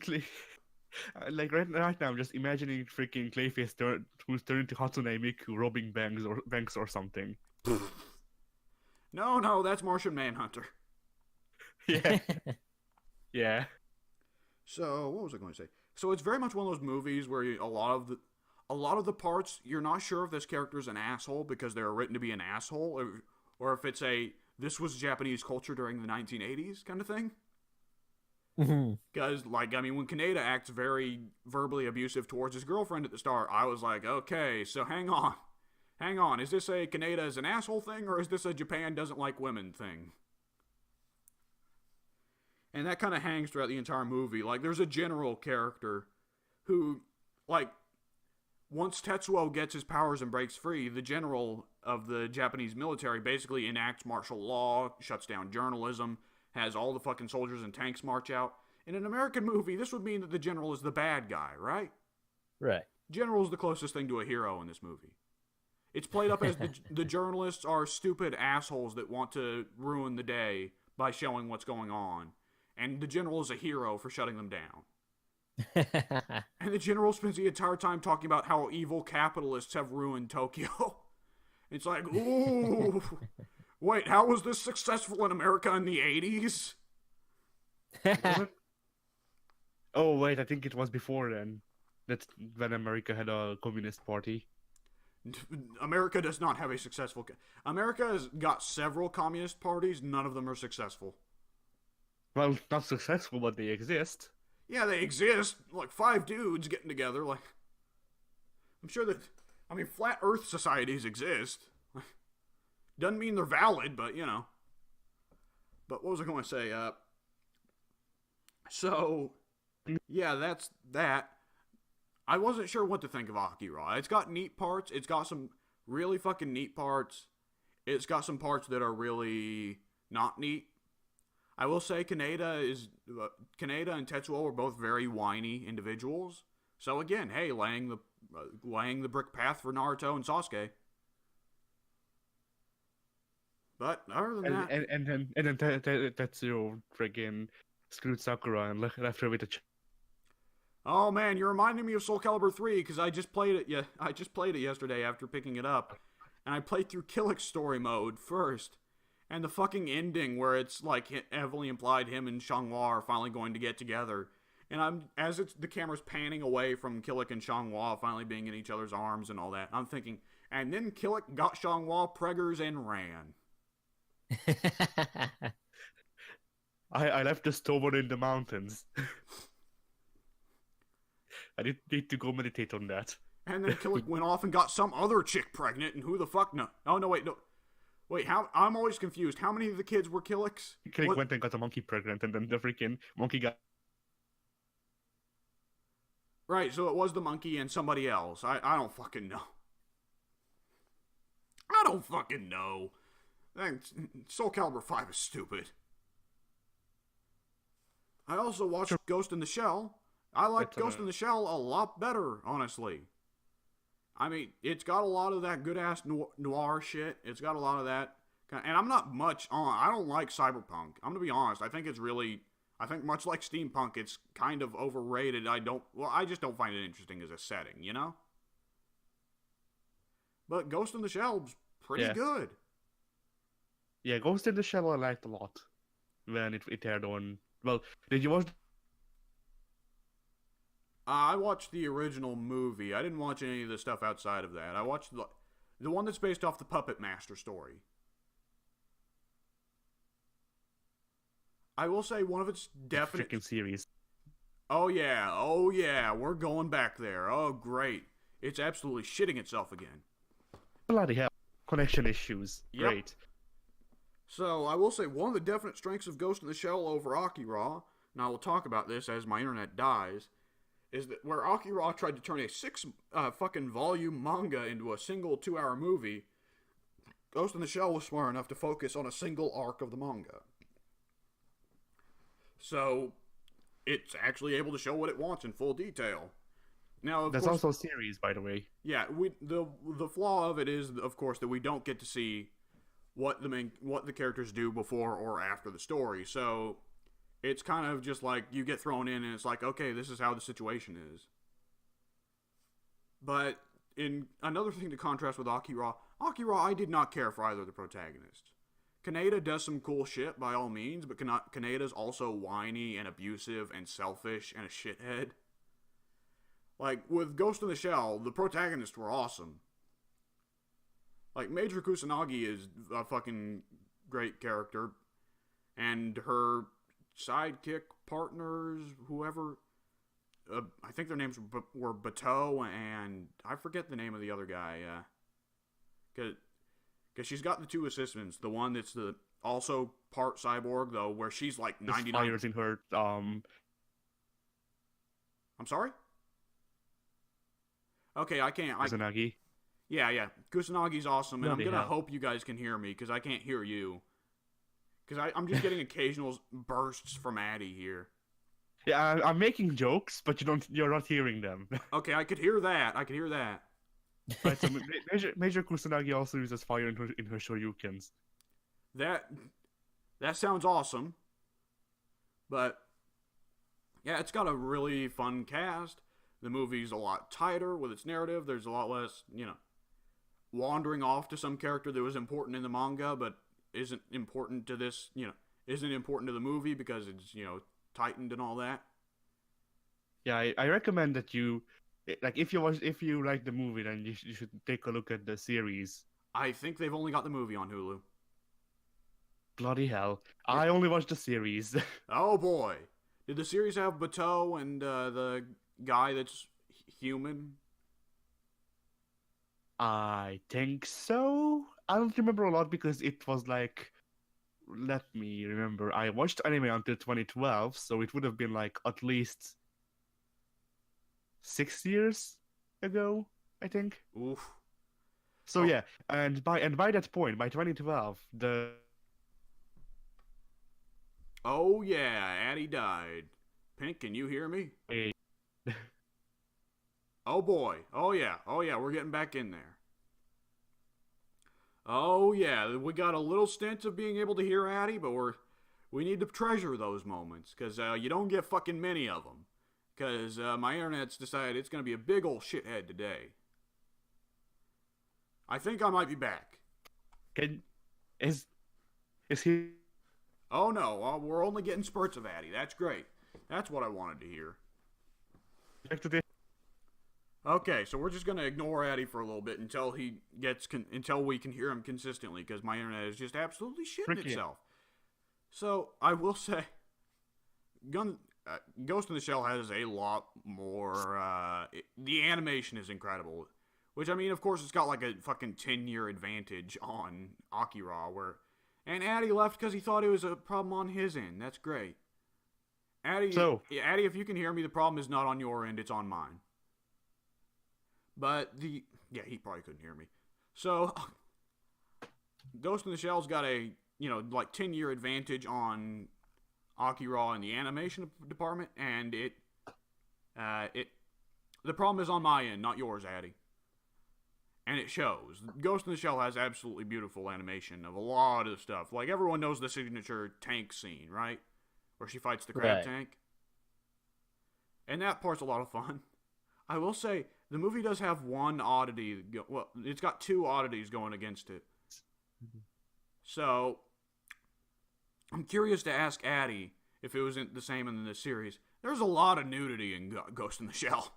like right now, I'm just imagining freaking Clayface who's turned into Hatsune Miku robbing banks or something. No, that's Martian Manhunter. Yeah. Yeah. So what was I going to say? So it's very much one of those movies where a lot of the parts you're not sure if this character's an asshole because they're written to be an asshole, or if it's this was Japanese culture during the 1980s kind of thing. Because, when Kaneda acts very verbally abusive towards his girlfriend at the start, I was like, okay, so hang on, is this a Kaneda is an asshole thing, or is this a Japan doesn't like women thing? And that kind of hangs throughout the entire movie. Like, there's a general character who, once Tetsuo gets his powers and breaks free, the general of the Japanese military basically enacts martial law, shuts down journalism, has all the fucking soldiers and tanks march out. In an American movie, this would mean that the general is the bad guy, right? Right. General's the closest thing to a hero in this movie. It's played up as the journalists are stupid assholes that want to ruin the day by showing what's going on. And the general is a hero for shutting them down. And the general spends the entire time talking about how evil capitalists have ruined Tokyo. It's like, ooh, wait, how was this successful in America in the 80s? Oh, wait, I think it was before then. That's when America had a communist party. America does not have a successful... America has got several communist parties. None of them are successful. Well, not successful, but they exist. Yeah, they exist. Like 5 dudes getting together. Like, I'm sure that... I mean, flat earth societies exist. Doesn't mean they're valid, but, you know. But what was I going to say? So, yeah, that's that. I wasn't sure what to think of Akira. It's got neat parts. It's got some really fucking neat parts. It's got some parts that are really not neat. I will say Kaneda and Tetsuo are both very whiny individuals. So again, hey, laying the brick path for Naruto and Sasuke. But other than that, and then Tetsuo friggin' screwed Sakura and left her with a. Oh man, you're reminding me of Soul Calibur 3 because I just played it. Yeah, I just played it yesterday after picking it up, and I played through Killick's story mode first, and the fucking ending where it's like heavily implied him and Xianghua are finally going to get together, and the camera's panning away from Killick and Xianghua finally being in each other's arms and all that. I'm thinking, and then Killick got Xianghua preggers and ran. I left the stone in the mountains. I didn't need to go meditate on that. And then Killick went off and got some other chick pregnant, and who the fuck no? Oh no, wait, no, wait. How? I'm always confused. How many of the kids were Killick's? Killick went and got a monkey pregnant, and then the freaking monkey got. Right, so it was the monkey and somebody else. I don't fucking know. I don't fucking know. Soul Calibur 5 is stupid. I also watched Ghost in the Shell. I like Ghost in the Shell a lot better, honestly. I mean, it's got a lot of that good-ass noir shit. It's got a lot of that. And I'm not much on... I don't like cyberpunk. I'm going to be honest. I think it's really... I think much like steampunk, it's kind of overrated. I just don't find it interesting as a setting, you know? But Ghost in the Shell's pretty good. Yeah, Ghost in the Shell I liked a lot when it aired on... Well, did you watch... I watched the original movie. I didn't watch any of the stuff outside of that. I watched the one that's based off the Puppet Master story. I will say one of its definite... Freaking series. Oh yeah, we're going back there. Oh, great. It's absolutely shitting itself again. Bloody hell. Connection issues. Yep. Great. So, I will say one of the definite strengths of Ghost in the Shell over Akira, and I will talk about this as my internet dies, is that where Akira tried to turn a 6 fucking volume manga into a single 2-hour movie, Ghost in the Shell was smart enough to focus on a single arc of the manga. So, it's actually able to show what it wants in full detail. Now, There's also a series, by the way. Yeah, the flaw of it is, of course, that we don't get to see what the characters do before or after the story. So, it's kind of just like you get thrown in and it's like, okay, this is how the situation is. But in another thing to contrast with Akira, I did not care for either of the protagonists. Kaneda does some cool shit by all means, but Kaneda's also whiny and abusive and selfish and a shithead. Like, with Ghost in the Shell, the protagonists were awesome. Like, Major Kusanagi is a fucking great character. And her sidekick partners, whoever... I think their names were Bateau and... I forget the name of the other guy. Because she's got the 2 assistants. The one that's also part cyborg, though, where she's like 99... fires in her... I'm sorry? Okay, I can't... Kusanagi. Yeah. Kusanagi's awesome, and I'm Bloody gonna hell. hope you guys can hear me, because I can't hear you. Because I'm just getting occasional bursts from Addy here. Yeah, I'm making jokes, but you're not hearing them. Okay, I could hear that. Right, so Major Kusanagi also uses fire in her shoryukens. That sounds awesome. But yeah, it's got a really fun cast. The movie's a lot tighter with its narrative. There's a lot less, wandering off to some character that was important in the manga but isn't important to this, isn't important to the movie because it's, tightened and all that. Yeah, I recommend that you, like, if you like the movie, then you should take a look at the series. I think they've only got the movie on Hulu. Bloody hell! I only watched the series. Oh boy. Did the series have Bateau and the guy that's human? I think so. I don't remember a lot because it was like, let me remember. I watched anime until 2012, so it would have been like at least 6 years ago, I think. Oof. So yeah, and by that point, by 2012, the Oh yeah, Addie died. Pink, can you hear me? Oh boy. Oh yeah, we're getting back in there. Oh yeah, we got a little stint of being able to hear Addie, but we need to treasure those moments, because you don't get fucking many of them. Because my internet's decided it's going to be a big old shithead today. I think I might be back. Is he? Oh no, we're only getting spurts of Addie. That's great. That's what I wanted to hear. Back to the Okay, so we're just gonna ignore Addie for a little bit until until we can hear him consistently, because my internet is just absolutely shitting itself. So I will say, Ghost in the Shell has a lot more. The animation is incredible, which, I mean, of course, it's got like a fucking 10-year advantage on Akira, and Addie left because he thought it was a problem on his end. That's great. Addie, if you can hear me, the problem is not on your end; it's on mine. But he probably couldn't hear me. So, Ghost in the Shell's got a, like 10-year advantage on Akira in the animation department, and the problem is on my end, not yours, Addie. And it shows. Ghost in the Shell has absolutely beautiful animation of a lot of stuff. Like, everyone knows the signature tank scene, right? Where she fights the crab tank. And that part's a lot of fun. I will say, the movie does have one oddity. Well, it's got two oddities going against it. So, I'm curious to ask Addie if it wasn't the same in the series. There's a lot of nudity in Ghost in the Shell.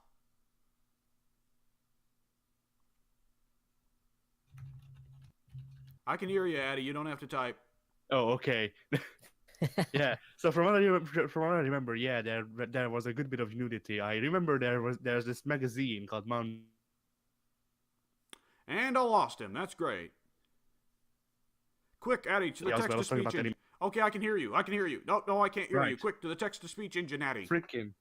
I can hear you, Addie. You don't have to type. Oh, okay. Yeah. So from what I remember, yeah, there was a good bit of nudity. I remember there's this magazine called Mount. And I lost him. That's great. Quick, Addie, to the text-to-speech engine. Okay, I can hear you. No, I can't hear you. Quick, to the text-to-speech engine, Addie. Freaking.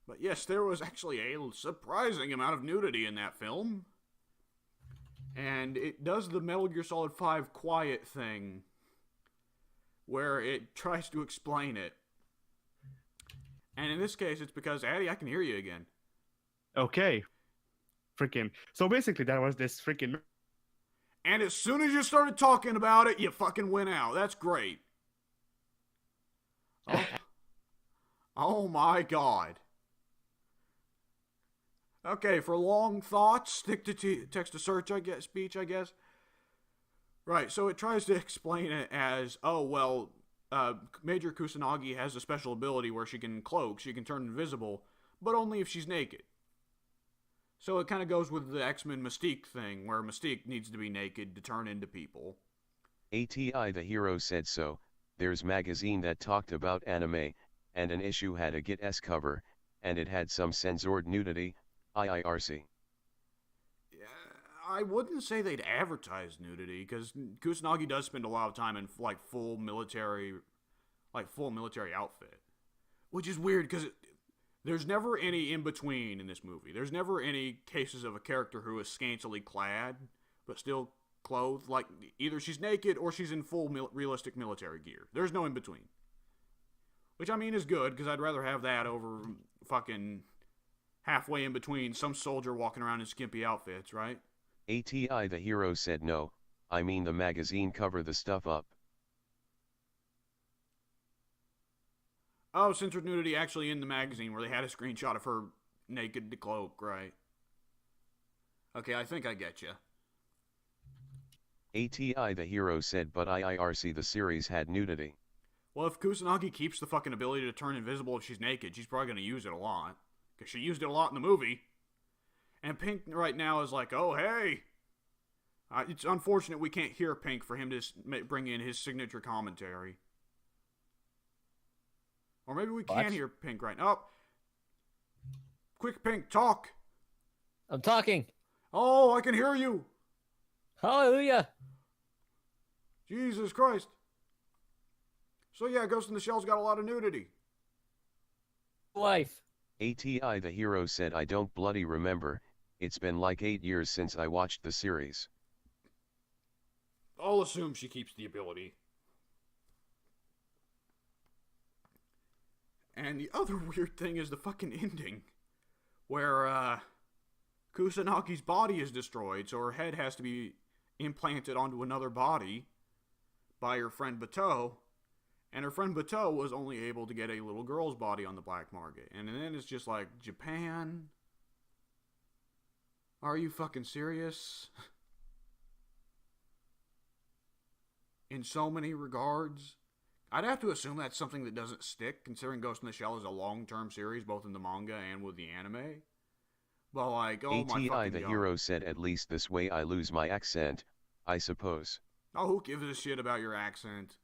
But yes, there was actually a surprising amount of nudity in that film. And it does the Metal Gear Solid 5 quiet thing, where it tries to explain it. And in this case, it's because, Addie, I can hear you again. Okay. Freaking. So basically, there was this freaking. And as soon as you started talking about it, you fucking went out. That's great. Oh my god. Okay, for long thoughts, stick to text-to-search, speech, I guess. Right, so it tries to explain it as, Major Kusanagi has a special ability where she can cloak, she can turn invisible, but only if she's naked. So it kind of goes with the X-Men Mystique thing, where Mystique needs to be naked to turn into people. ATI the hero said so. There's magazine that talked about anime, and an issue had a Get S cover, and it had some censored nudity. IIRC. Yeah, I wouldn't say they'd advertise nudity, because Kusanagi does spend a lot of time in full military outfit, which is weird because there's never any in between in this movie. There's never any cases of a character who is scantily clad but still clothed. Like either she's naked or she's in full realistic military gear. There's no in between. Which, I mean, is good, because I'd rather have that over fucking halfway in between some soldier walking around in skimpy outfits, right? ATI the hero said no, I mean the magazine cover the stuff up. Oh, censored nudity actually in the magazine where they had a screenshot of her naked to cloak, right? Okay, I think I get you. ATI the hero said but IIRC the series had nudity. Well, if Kusanagi keeps the fucking ability to turn invisible if she's naked, she's probably going to use it a lot. Because she used it a lot in the movie. And Pink right now is like, oh, hey. It's unfortunate we can't hear Pink for him to bring in his signature commentary. Or maybe we can hear Pink right now. Oh. Quick, Pink, talk. I'm talking. Oh, I can hear you. Hallelujah. Jesus Christ. So yeah, Ghost in the Shell's got a lot of nudity. Life. ATI the hero said I don't bloody remember, it's been like 8 years since I watched the series. I'll assume she keeps the ability. And the other weird thing is the fucking ending. Where, Kusanagi's body is destroyed, so her head has to be implanted onto another body by her friend Bateau. And her friend Bateau was only able to get a little girl's body on the black market. And then it's just like, Japan? Are you fucking serious? In so many regards? I'd have to assume that's something that doesn't stick, considering Ghost in the Shell is a long-term series, both in the manga and with the anime. But like, oh my fucking ATI the God. hero said at least this way I lose my accent, I suppose. Oh, who gives a shit about your accent?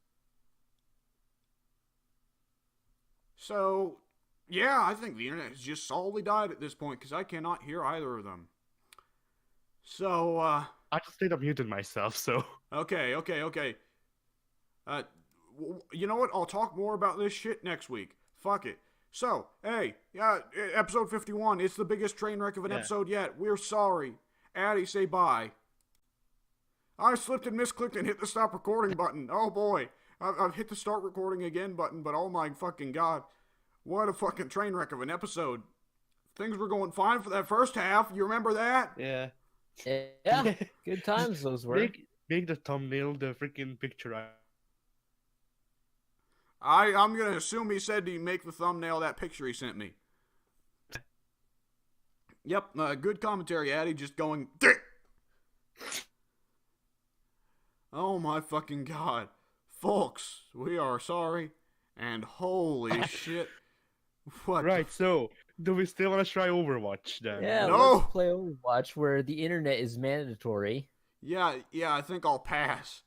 So, yeah, I think the internet has just solidly died at this point, because I cannot hear either of them. So, I just stayed up muted myself, so. Okay. You know what? I'll talk more about this shit next week. Fuck it. So, hey, yeah, episode 51. It's the biggest train wreck of an episode yet. We're sorry. Addy, say bye. I slipped and misclicked and hit the stop recording button. Oh boy. I've hit the start recording again button, but oh my fucking God. What a fucking train wreck of an episode. Things were going fine for that first half. You remember that? Yeah. Yeah. Good times those were. Make the thumbnail the freaking picture. I'm going to assume he said to make the thumbnail that picture he sent me. Yep, good commentary, Addy. Just going... Oh my fucking God. Folks, we are sorry. And holy shit. What? Right, so, do we still want to try Overwatch then? Yeah, No! let's play Overwatch where the internet is mandatory. Yeah, I think I'll pass.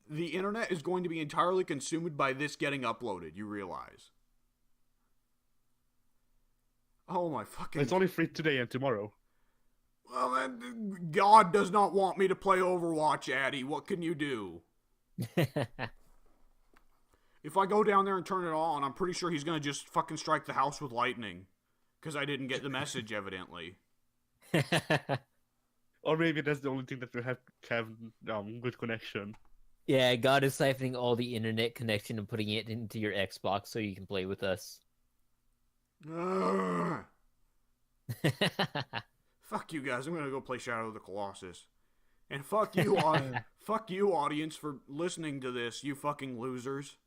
The internet is going to be entirely consumed by this getting uploaded, you realize. Oh my fucking... It's only free today and tomorrow. Well, then, God does not want me to play Overwatch, Addy. What can you do? If I go down there and turn it on, I'm pretty sure he's going to just fucking strike the house with lightning. Because I didn't get the message, evidently. Or maybe that's the only thing that will have good connection. Yeah, God is siphoning all the internet connection and putting it into your Xbox so you can play with us. Fuck you guys. I'm going to go play Shadow of the Colossus. And fuck you, fuck you, audience, for listening to this, you fucking losers.